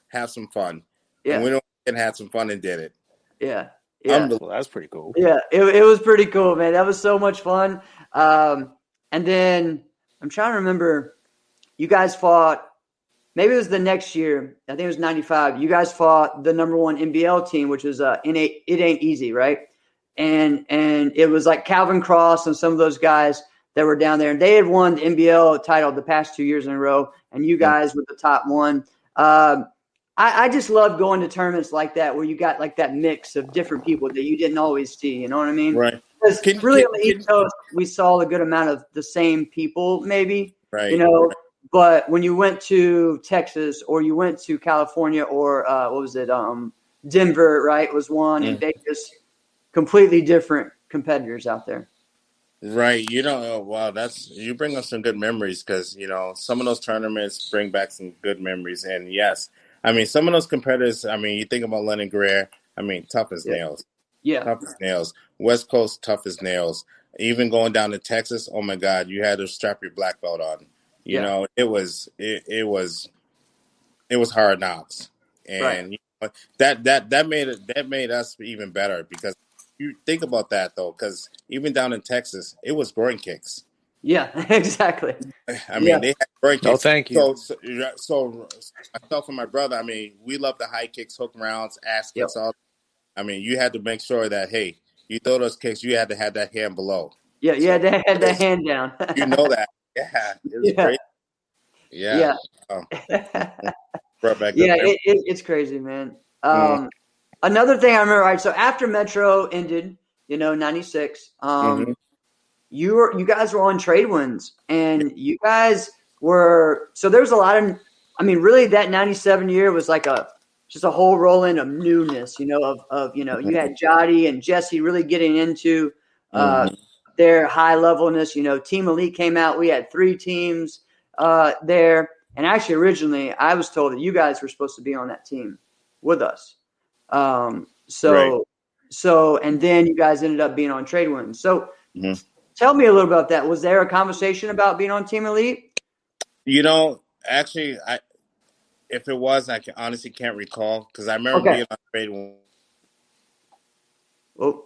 have some fun. Yeah. And we had some fun and did it. Yeah. Well, that's pretty cool. Yeah, it was pretty cool, man. That was so much fun. And then I'm trying to remember, you guys fought, maybe it was the next year. I think it was 95. You guys fought the number one NBL team, which was It Ain't Easy, right? And it was like Calvin Cross and some of those guys that were down there. And they had won the NBL title the past 2 years in a row, and you guys were the top one. I just love going to tournaments like that where you got like that mix of different people that you didn't always see. You know what I mean? Right. Because on the East Coast, we saw a good amount of the same people, maybe. Right. You know, right. But when you went to Texas or you went to California or what was it? Denver, right, was one, and Vegas, completely different competitors out there. Right. Wow, you bring us some good memories because, some of those tournaments bring back some good memories. And yes, I mean, some of those competitors, I mean, you think about Lennon Greer, I mean, tough as nails. Yeah. Tough as nails. West Coast, tough as nails. even going down to Texas, oh my God, you had to strap your black belt on. It was hard knocks, Right. and that made us even better because you think about that though, because even down in Texas, it was groin kicks. Yeah, exactly. I Yeah. mean, they had groin No, kicks. thank you. So myself and my brother, I mean, we love the high kicks, hook rounds, ass Yep. kicks. All. I mean, you had to make sure that hey, you throw those kicks, you had to have that hand below. Yeah, you So had that hand down. you know that, yeah, it was Yeah. great. Yeah, Yeah. um, Yeah, brought back good memories. it's crazy, man. Mm, Another thing I remember, right? So after Metro ended, 96, hmm you guys were on trade wins, and you guys were so there was a lot of, I mean, really that 97 year was like just a whole rolling of newness, of you had Jotty and Jesse really getting into hmm their high levelness. Team Elite came out. We had 3 teams there, and actually originally I was told that you guys were supposed to be on that team with us. Right. And then you guys ended up being on trade wins. So hmm tell me a little about that. Was there a conversation about being on Team Elite? Actually, if it was, honestly can't recall because I remember Okay. being on trade when Oh,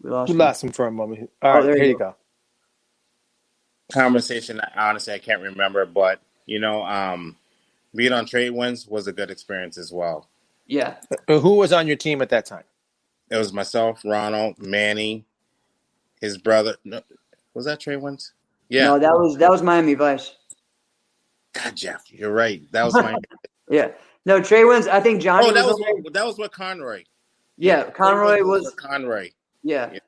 we We lost him. lost him for a moment. All Oh, right, there here you you go. go. conversation. Honestly, I can't remember, but being on trade wins was a good experience as well. Yeah. Who was on your team at that time? It was myself, Ronald, Manny, his brother. No, was that trade wins? Yeah. No, that was Miami Vice. God, Jeff, you're right. That was my. Yeah. No, trade wins. I think Oh, Johnny was on there. that was with Conroy. Yeah, Yeah, trade Conroy wins was was. with Conroy. Yeah, Yeah.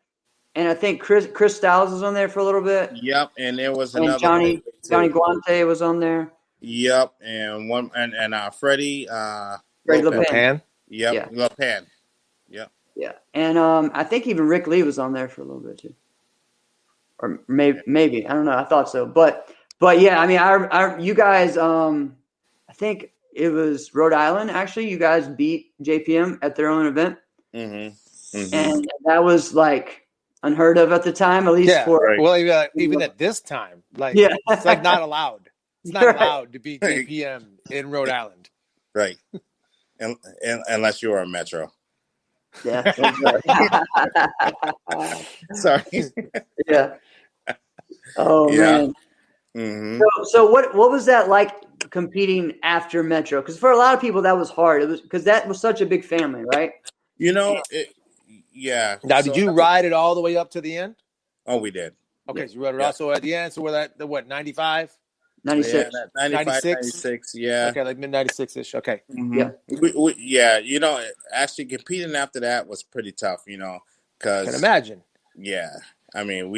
and I think Chris Styles was on there for a little bit, Yep, and there was and another lightweight Johnny too. Guante was on there. Yep, and one and Freddie Greg Lopez. LePen. LePan? Yep, Yeah, Lopan. Yep. yeah, and I think even Rick Lee was on there for a little bit too, or maybe I don't know. I thought so, but yeah, I mean, you guys, I think it was Rhode Island. Actually, you guys beat JPM at their own event, Mm-hmm. Mm-hmm. and that was like unheard of at the time, at least Yeah. for Right. Well, even at this time, yeah, it's like not allowed. It's not right, allowed to beat JPM in Rhode Island. Right. And unless you are a Metro. yeah, Sorry. yeah. Oh Yeah. man. Mm-hmm. So what was that like competing after Metro? Because for a lot of people that was hard. It was because that was such a big family, right? Yeah. Now, did So you ride it all the way up to the end? we did. Okay, Yeah. so you rode it Yeah. also at the end. So we're at the what, 95? 96. Yeah, 95, 96. Yeah. Okay, like mid 96 ish. Okay. Mm-hmm. Yeah. Actually competing after that was pretty tough, Can because, imagine. yeah, I mean,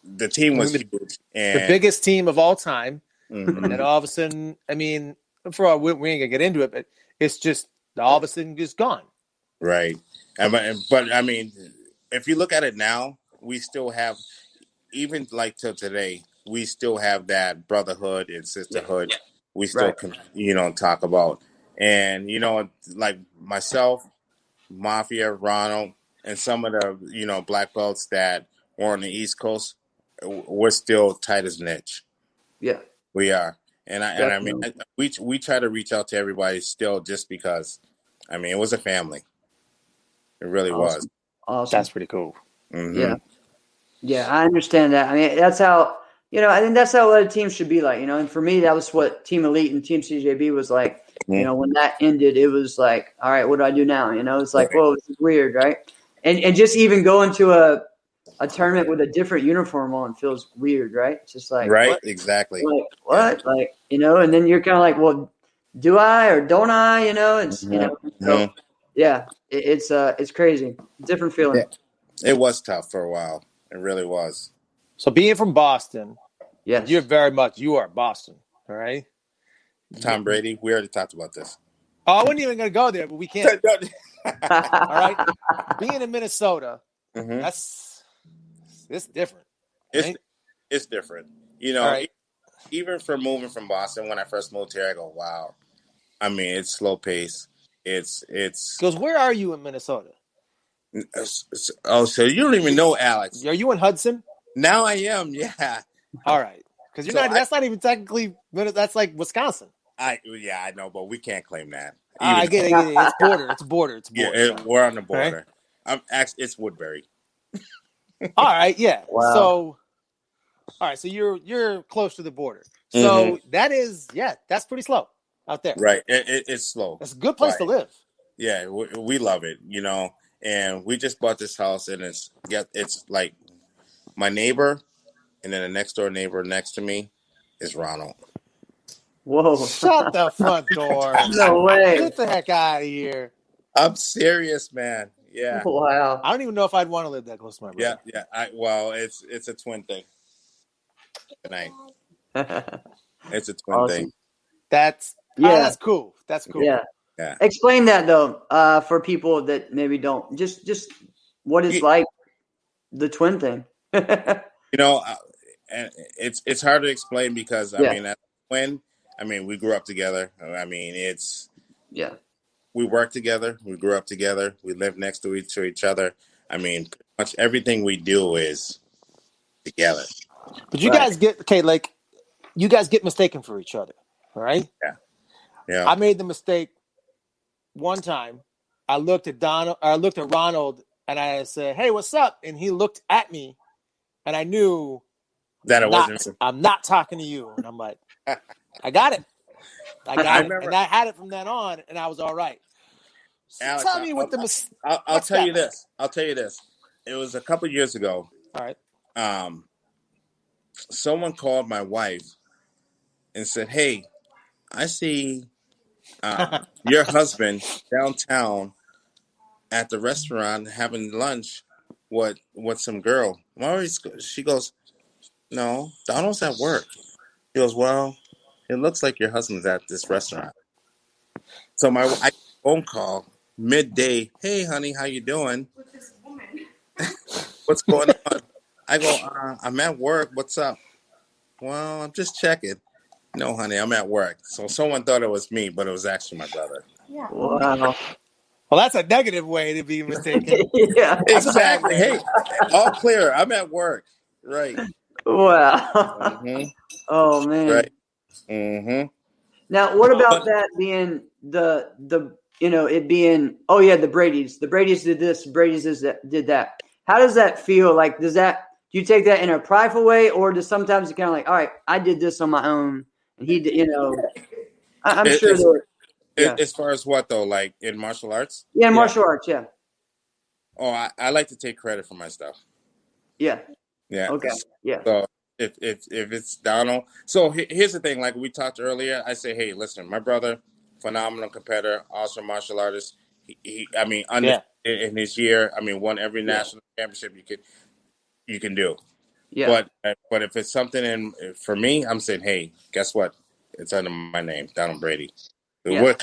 the team was huge. The And, biggest team of all time. mhm, And then all of a sudden, I mean, we ain't going to get into it, but it's just all of a sudden just gone. right. But, I mean, if you look at it now, we still have, even like till today, we still have that brotherhood and sisterhood. Yeah. We still Right. can, talk about. And, like myself, Mafia, Ronald, and some of the, black belts that were on the East Coast, we're still tight as an itch. Yeah. We are. And I mean, Definitely. we try to reach out to everybody still just because, I mean, it was a family. It really was. Awesome. That's pretty cool. Mm-hmm. Yeah. Yeah, I understand that. I mean, that's how, I think that's how a team should be like, and for me, that was what Team Elite and Team CJB was like. Mm-hmm. When that ended, it was like, all right, what do I do now? It's like, Right. whoa, this is weird, right? And just even going to a tournament with a different uniform on feels weird, right? It's just like, Right? what? Exactly. Like, what? Yeah. Like, and then you're kind of like, well, do I or don't I? It's, Mm-hmm. so yeah, it's crazy. Different feeling. Yeah. It was tough for a while. It really was. So being from Boston, Yes. you are Boston, all right? Tom Brady, we already talked about this. Oh, I wasn't even going to go there, but we can't. All right? Being in Minnesota, Mm-hmm. it's different. Right? It's different. All right. Even for moving from Boston, when I first moved here, I go, wow. I mean, it's slow pace. It's Because where are you in Minnesota? Oh, so you don't even know Alex. Are you in Hudson? Now I am, yeah. All right, because you're So not. That's not even technically. That's like Wisconsin. I know, but we can't claim that. I Even get it. I get it. It's border. It's border. It's yeah, border. Sorry. we're on the All right. border. I'm actually it's Woodbury. All right. Yeah. Wow. So, all right. So you're close to the border. So that is that's pretty slow out there. Right. It's slow. It's a good place to live. Yeah, we love it, and we just bought this house, and it's like my neighbor, and then the next door neighbor next to me is Ronald. Whoa. Shut the front door. No way. Get the heck out of here. I'm serious, man. Yeah. Wow. I don't even know if I'd want to live that close to my brother. Yeah. It's a twin thing. Good night. It's a twin Awesome. thing. That's cool. That's cool. Yeah. Yeah. Explain that though, for people that maybe don't. Just what it's like the twin thing. And it's hard to explain because I mean, as a twin, I mean, we grew up together. I mean, we work together. We grew up together. We live next to each other. I mean, pretty much everything we do is together. But you guys you guys get mistaken for each other, all right? Yeah. I made the mistake one time. I looked at Ronald, and I said, "Hey, what's up?" And he looked at me, and I knew that it wasn't. I'm not talking to you. And I'm like, I got it. I got it. And I had it from then on, and I was all right. So Alex, tell me what the mistake. I'll tell you this. I'll tell you this. It was a couple years ago. All right. Someone called my wife and said, "Hey, I see your husband downtown at the restaurant having lunch with some girl." She goes, "No, Donald's at work." She goes, "Well, it looks like your husband's at this restaurant." So I get a phone call midday. "Hey, honey, how you doing?" With this woman. "What's going on?" I go, "I'm at work. What's up?" "Well, I'm just checking." "No, honey, I'm at work." So someone thought it was me, but it was actually my brother. Yeah. Wow. Well, that's a negative way to be mistaken. Yeah. Exactly. Hey, all clear. I'm at work. Right. Wow. Mm-hmm. Oh man. Right. Mm-hmm. Now, what about that being the it being the Brady's. The Brady's did this, Brady's did that. How does that feel? Like, do you take that in a prideful way, or does sometimes you kind of like, all right, I did this on my own, and he did, I'm sure that. Yeah. As far as what though, like in martial arts? Yeah, martial arts. Yeah. Oh, I like to take credit for my stuff. Yeah. Yeah. Okay. Yeah. So if it's Donald, so here's the thing. Like we talked earlier, I say, hey, listen, my brother, phenomenal competitor, awesome martial artist. He in his year, I mean, won every national championship you can do. Yeah. But if it's something for me, I'm saying, hey, guess what? It's under my name, Donald Brady. We're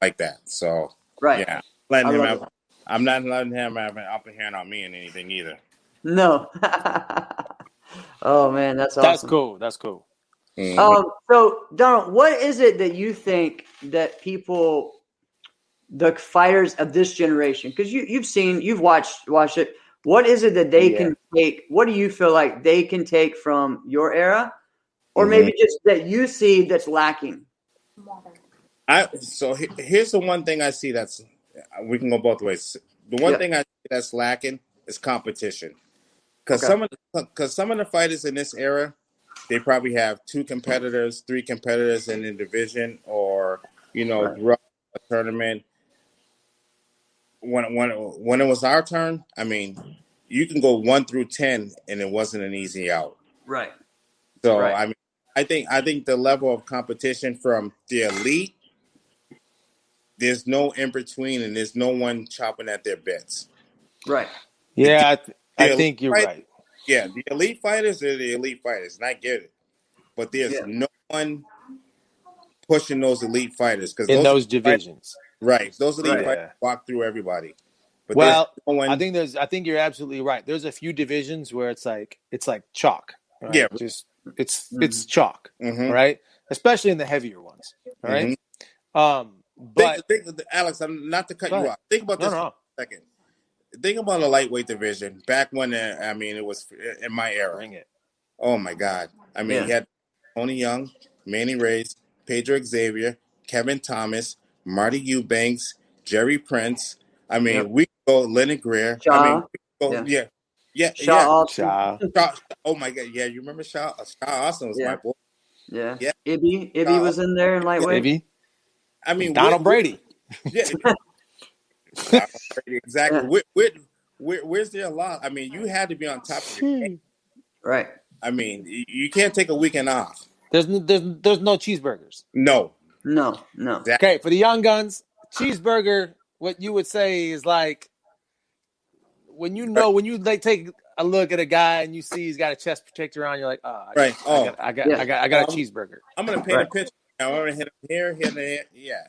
like that. So yeah, I'm not letting him have an upper hand on me in anything either. No. Oh man, that's awesome. That's cool. Mm-hmm. So Donald, what is it that you think that the fighters of this generation, because you've watched it, what is it that they can take? What do you feel like they can take from your era, or maybe just that you see that's lacking? So here's the one thing I see we can go both ways. The one thing I see that's lacking is competition. Because some of the fighters in this era, they probably have 2 competitors, 3 competitors in the division, or throughout a tournament. When it was our turn, I mean, you can go 1 through 10, and it wasn't an easy out. Right. So I mean, I think the level of competition from the elite, there's no in between, and there's no one chopping at their bits. Right. Yeah, I think you're right. Yeah, the elite fighters are the elite fighters, and I get it. But there's no one pushing those elite fighters in those divisions. Right. Those elite fighters walk through everybody. But I think you're absolutely right. There's a few divisions where it's like chalk. Right? Yeah. It's chalk, right? Especially in the heavier ones. All right. Alex, I'm not to cut you off. Think about this for a second. think about the lightweight division back when. It was in my era. Bring it. Oh my God! I mean, Yeah. you had Tony Young, Manny Reyes, Pedro Xavier, Kevin Thomas, Marty Eubanks, Jerry Prince. I mean, Yep. we could go Lennon Greer. I mean, Shaw. we could go, Yeah. yeah. Shaw Austin. Shaw. Oh my God! Yeah, you remember Shaw? Shaw Austin was Yeah. my boy. Yeah. Yeah, Ibby was in there in lightweight. Maybe. I mean, Donald Brady. yeah, exactly. Yeah. Where's there a lot? I mean, you had to be on top of your game. Right. I mean, you can't take a weekend off. There's no cheeseburgers. No. No. Exactly. Okay, for the young guns, cheeseburger, what you would say is like when you like take a look at a guy and you see he's got a chest protector on, you're like, I got a cheeseburger. I'm gonna paint a picture. I'm gonna hit him here. Yeah,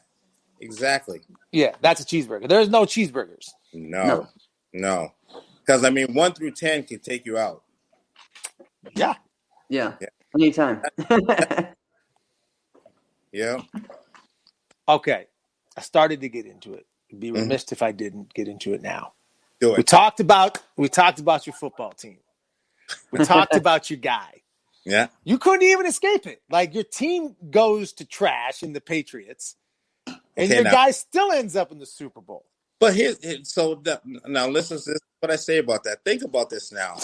exactly. Yeah, that's a cheeseburger. There's no cheeseburgers. No. Because 1 through 10 can take you out. Yeah. Anytime. Yeah. Okay, I started to get into it. It'd be remiss if I didn't get into it now. Do it. We talked about your football team. We talked about your guy. Yeah. You couldn't even escape it. Like your team goes to trash in the Patriots, and your guy still ends up in the Super Bowl. But now listen to this, what I say about that. Think about this now.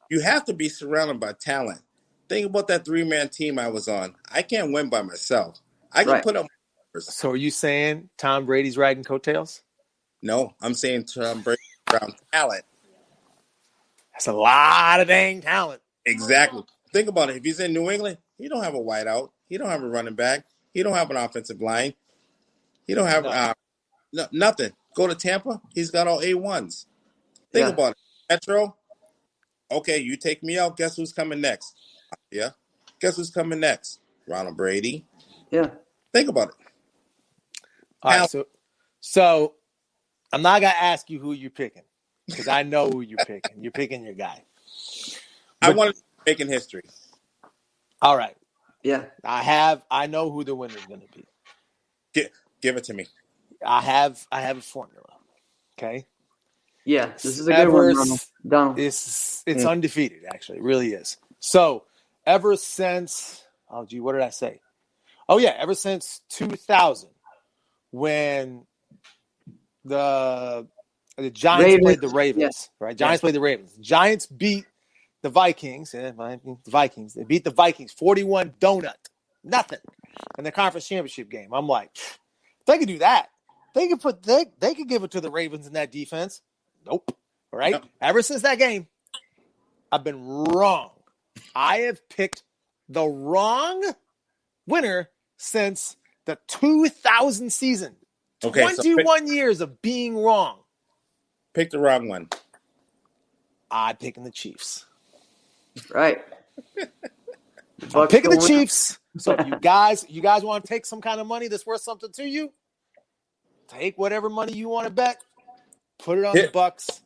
You have to be surrounded by talent. Think about that 3-man team I was on. I can't win by myself. I can put up. So are you saying Tom Brady's riding coattails? No, I'm saying Tom Brady around talent. That's a lot of dang talent. Exactly. Think about it. If he's in New England, he don't have a wideout. He don't have a running back. He don't have an offensive line. He don't have nothing. Go to Tampa, he's got all A1s. Think about it. Metro, okay, you take me out. Guess who's coming next? Yeah. Guess who's coming next? Ronald Brady. Yeah. Think about it. All right, so I'm not gonna ask you who you're picking because I know who you're picking. You're picking your guy. I wanted to make in history. All right. Yeah. I know who the winner is going to be. Give it to me. I have a formula. Okay. Yeah, this is a good one, Donald. It's undefeated. Actually, it really is. So ever since what did I say? Oh yeah, ever since 2000, when the Giants played the Ravens, right? Giants played the Ravens. Giants beat the Vikings. They beat the Vikings 41 donut. Nothing in the conference championship game. I'm like, they could do that. They could give it to the Ravens in that defense. Nope. All right. Yep. Ever since that game, I've been wrong. I have picked the wrong winner since the 2000 season. Okay, 21 years of being wrong. Pick the wrong one. I'm picking the Chiefs. Right. I'm picking the Chiefs. So if you guys want to take some kind of money that's worth something to you, take whatever money you want to bet, put it on the Bucks,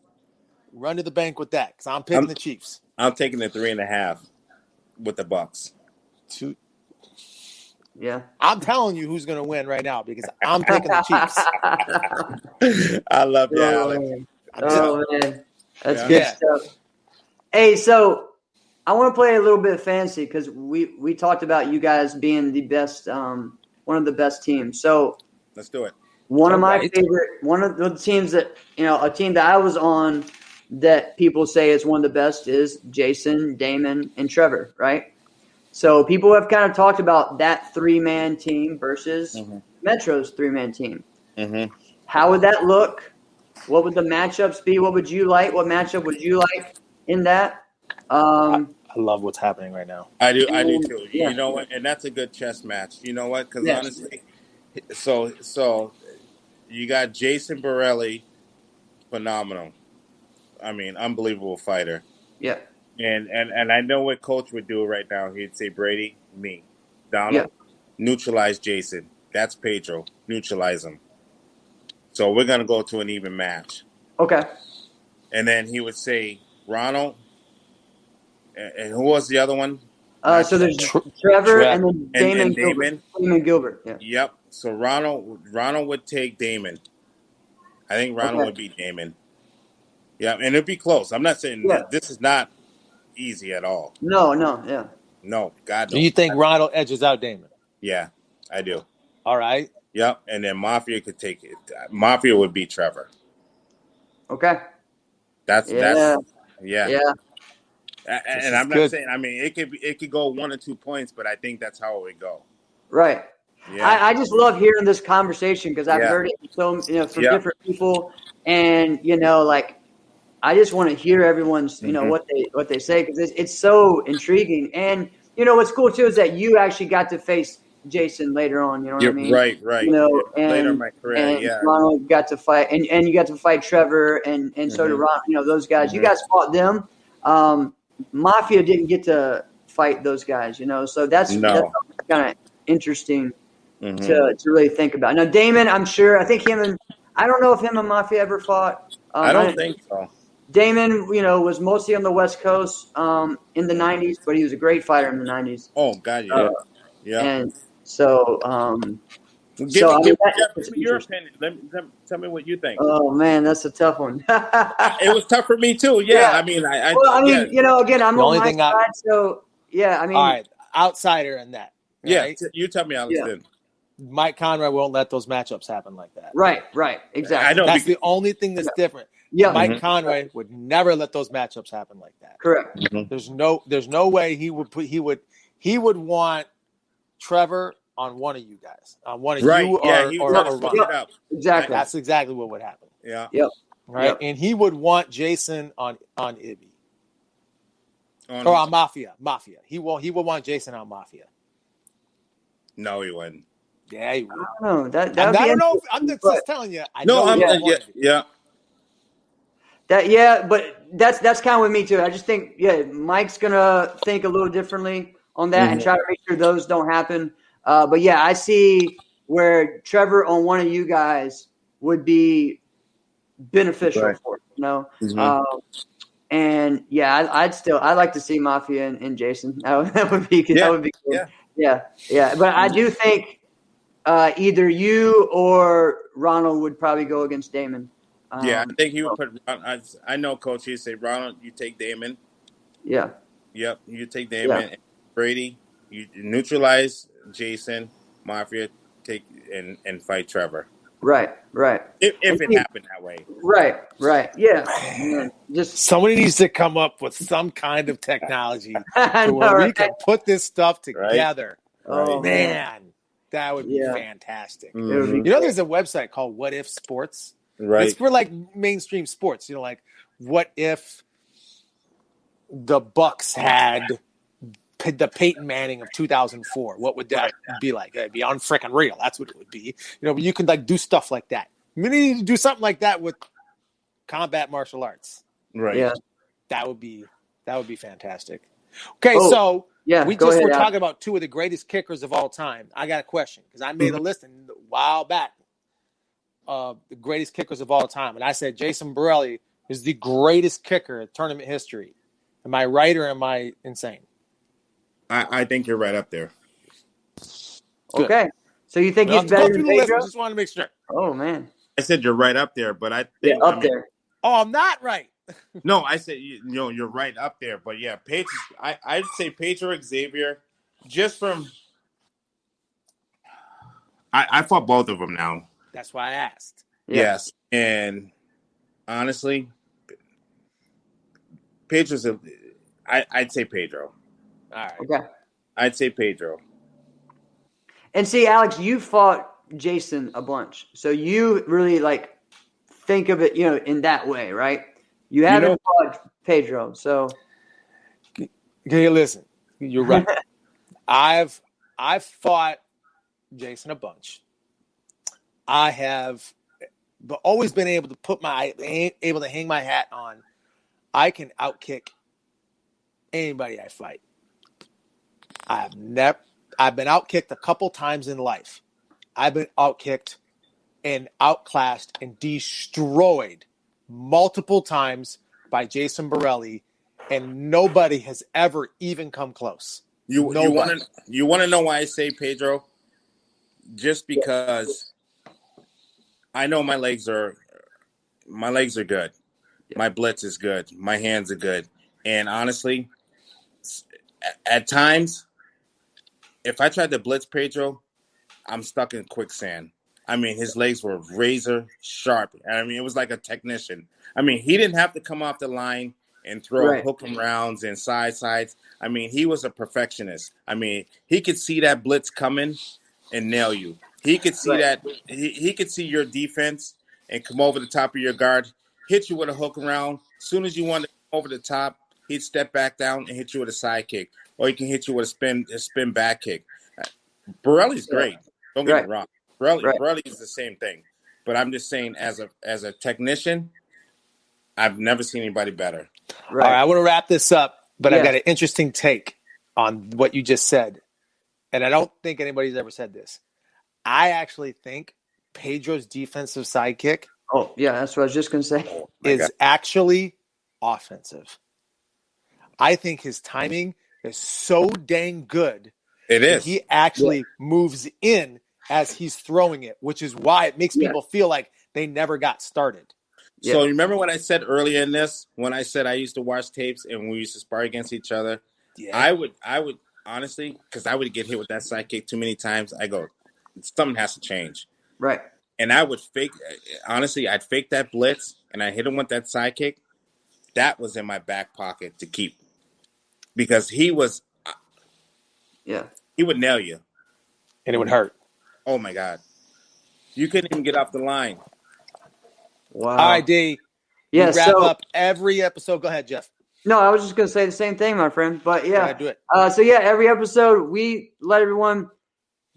run to the bank with that. Because I'm picking the Chiefs. I'm taking the 3.5 with the Bucks. Yeah. I'm telling you who's going to win right now because I'm picking the Chiefs. I love you, Alex. Man. That's good stuff. Hey, so I want to play a little bit of fantasy because we talked about you guys being the best, one of the best teams. So let's do it. One of the teams that, a team that I was on that people say is one of the best is Jason, Damon, and Trevor, right? So people have kind of talked about that 3-man team versus Metro's 3-man team. Mm-hmm. How would that look? What would the matchups be? What would you like? What matchup would you like in that? I love what's happening right now. I do too. Yeah. You know what? And that's a good chess match. You know what? Because honestly, so you got Jason Borelli, phenomenal. I mean, unbelievable fighter. Yeah. And I know what Coach would do right now. He'd say, Brady, me. Donald, neutralize Jason. That's Pedro. Neutralize him. So we're going to go to an even match. Okay. And then he would say, Ronald, and who was the other one? So there's Trevor and then Damon Gilbert. Yeah. Yep. So Ronald would take Damon. I think Ronald Okay. would beat Damon. Yeah, and it'd be close. I'm not saying Yeah. this is not easy at all. No, yeah. No, God Do no. you think Ronald edges out Damon? Yeah, I do. All right. Yep, and then Mafia could take it. Mafia would beat Trevor. Okay. That's Yeah. yeah. Yeah. This And is I'm not good. saying. I mean, it could go 1 or 2 points, but I think that's how it would go. Right. Yeah. I just love hearing this conversation because I've Yeah. heard it from Yeah. different people, and like I just want to hear everyone's what they say because it's so intriguing. And what's cool too is that you actually got to face Jason later on. You know what I mean? Right. Later in And my career, yeah. Ronald got to fight, and you got to fight Trevor, and so did Ron. Those guys. You guys fought them. Mafia didn't get to fight those guys. So that's kind of interesting to really think about. Now Damon, I don't know if him and Mafia ever fought. I don't think so. Damon, was mostly on the West Coast in the 90s, but he was a great fighter in the 90s. Oh, God, yeah. Yeah. And so, Give me your opinion. Tell me what you think. Oh, man, that's a tough one. It was tough for me, too. Yeah. I mean, again, I'm on my side, so, yeah, I mean. All right, outsider in that. Right? Yeah, you tell me, Alex. Yeah. Mike Conroy won't let those matchups happen like that. Right, exactly. I know. That's the only thing that's different. Yeah. Mike Conroy would never let those matchups happen like that. Correct. Mm-hmm. There's no way he would want Trevor on one of you guys, on one of you or up. Exactly. That's exactly what would happen. Yeah. Yep. Right. Yep. And he would want Jason on Ibby. Or on Mafia. He would want Jason on Mafia. No, he wouldn't. Yeah, he would. I don't know. I don't know. I'm just telling you. But that's kind of with me too. I just think, Mike's gonna think a little differently on that and try to make sure those don't happen. But yeah, I see where Trevor on one of you guys would be beneficial for it, and yeah, I'd like to see Mafia and Jason. That would be good. Yeah. That would be cool. Yeah. But I do think either you or Ronald would probably go against Damon. I think he would put. I know, Coach. He'd say, "Ronald, you take Damon." Yeah. Yep, you take Damon. And Brady, you neutralize Jason. Mafia take and fight Trevor. Right. If it happened that way. Right. Yeah. Man, just somebody needs to come up with some kind of technology where we can put this stuff together. Right. Oh man, that would be fantastic. Mm-hmm. There's a website called What If Sports. Right. It's for like mainstream sports. Like what if the Bucks had the Peyton Manning of 2004? What would that be like? It'd be unfreaking real. That's what it would be. But you can like do stuff like that. We need to do something like that with combat martial arts. Right. Yeah. That would be fantastic. Okay, so we're talking about two of the greatest kickers of all time. I got a question because I made a list a while back of the greatest kickers of all time, and I said Jason Borelli is the greatest kicker in tournament history. Am I right or am I insane? I think you're right up there. Good. Okay. So you think he's better than Pedro? I just want to make sure. Oh, man. I said you're right up there, but I think there. Oh, I'm not right. No, I said you're right up there, but yeah, I'd say Pedro Xavier, just from. I fought both of them now. That's why I asked. Yes, and honestly, Pedro's. I'd say Pedro. All right. Okay. I'd say Pedro. And see, Alex, you fought Jason a bunch, so you really think of it, in that way, right? You haven't fought Pedro, so. Okay, listen, you're right. I've fought Jason a bunch. I have always been able to hang my hat on. I can outkick anybody I fight. I've been outkicked a couple times in life. I've been outkicked and outclassed and destroyed multiple times by Jason Borelli, and nobody has ever even come close. You want to know why I say Pedro? Just because I know my legs are my legs are good. Yeah. My blitz is good. My hands are good. And honestly, at times, if I tried to blitz Pedro, I'm stuck in quicksand. I mean, his legs were razor sharp. I mean, it was like a technician. I mean, he didn't have to come off the line and throw Right. hook 'em rounds and sides. I mean, he was a perfectionist. I mean, he could see that blitz coming and nail you. He could see Right. that. He could see your defense and come over the top of your guard, hit you with a hook around. As soon as you want to come over the top, he'd step back down and hit you with a side kick, or he can hit you with a spin back kick. Borelli's great. Don't get Right. me wrong. Right. Borelli is the same thing. But I'm just saying, as a technician, I've never seen anybody better. Right. All right, I want to wrap this up, but I've Yes. got an interesting take on what you just said. And I don't think anybody's ever said this. I actually think Pedro's defensive sidekick Oh, yeah, that's what I was just going to say. is actually offensive. I think his timing is so dang good It that is. he actually moves in as he's throwing it, which is why it makes people feel like they never got started. Yeah. So remember what I said earlier in this, when I said I used to watch tapes and we used to spar against each other? Yeah. I would honestly, because I would get hit with that side kick too many times, I go, something has to change. Right. And I would I'd fake that blitz and I hit him with that side kick. That was in my back pocket to keep. Because he would nail you. And it would hurt. Oh my God. You couldn't even get off the line. Wow. All right, D. Yeah, we wrap up every episode. Go ahead, Jeff. No, I was just going to say the same thing, my friend. But Go yeah. ahead, do it. So yeah, every episode we let everyone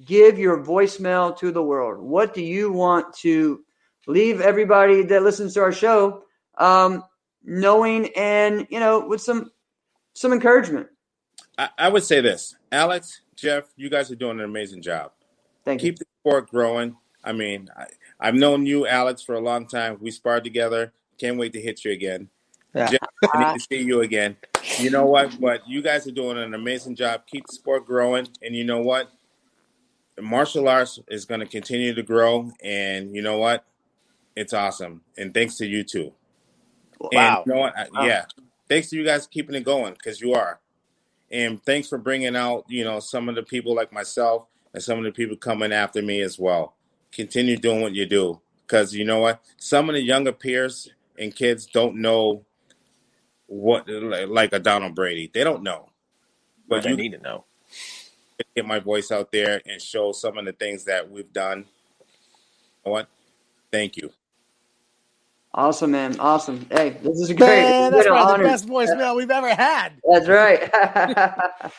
give your voicemail to the world. What do you want to leave everybody that listens to our show knowing and, with some encouragement? I would say this. Alex, Jeff, you guys are doing an amazing job. Thank you. Keep the sport growing. I mean, I've known you, Alex, for a long time. We sparred together. Can't wait to hit you again. Yeah. Jeff, I need to see you again. You know what? But you guys are doing an amazing job. Keep the sport growing. And you know what? Martial arts is going to continue to grow. And you know what? It's awesome. And thanks to you too. Wow. And you know what? Yeah. Thanks to you guys keeping it going, because you are. And thanks for bringing out, some of the people like myself and some of the people coming after me as well. Continue doing what you do, because you know what? Some of the younger peers and kids don't know what, like a Donald Brady. They don't know. But you need to know. Get my voice out there and show some of the things that we've done. You know what? Thank you. Awesome, man. Awesome. Hey, this is great. Man, that's probably the best voicemail we've ever had. That's right.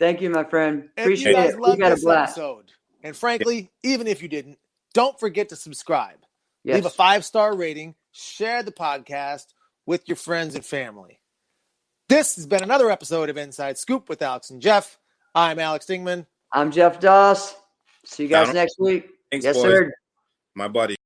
Thank you, my friend. Appreciate if you guys it. loved We got a this blast. episode, and frankly, even if you didn't, don't forget to subscribe. Yes. Leave a 5-star rating. Share the podcast with your friends and family. This has been another episode of Inside Scoop with Alex and Jeff. I'm Alex Dingman. I'm Jeff Doss. See you guys next week. Thanks, yes, boys. sir. My buddy.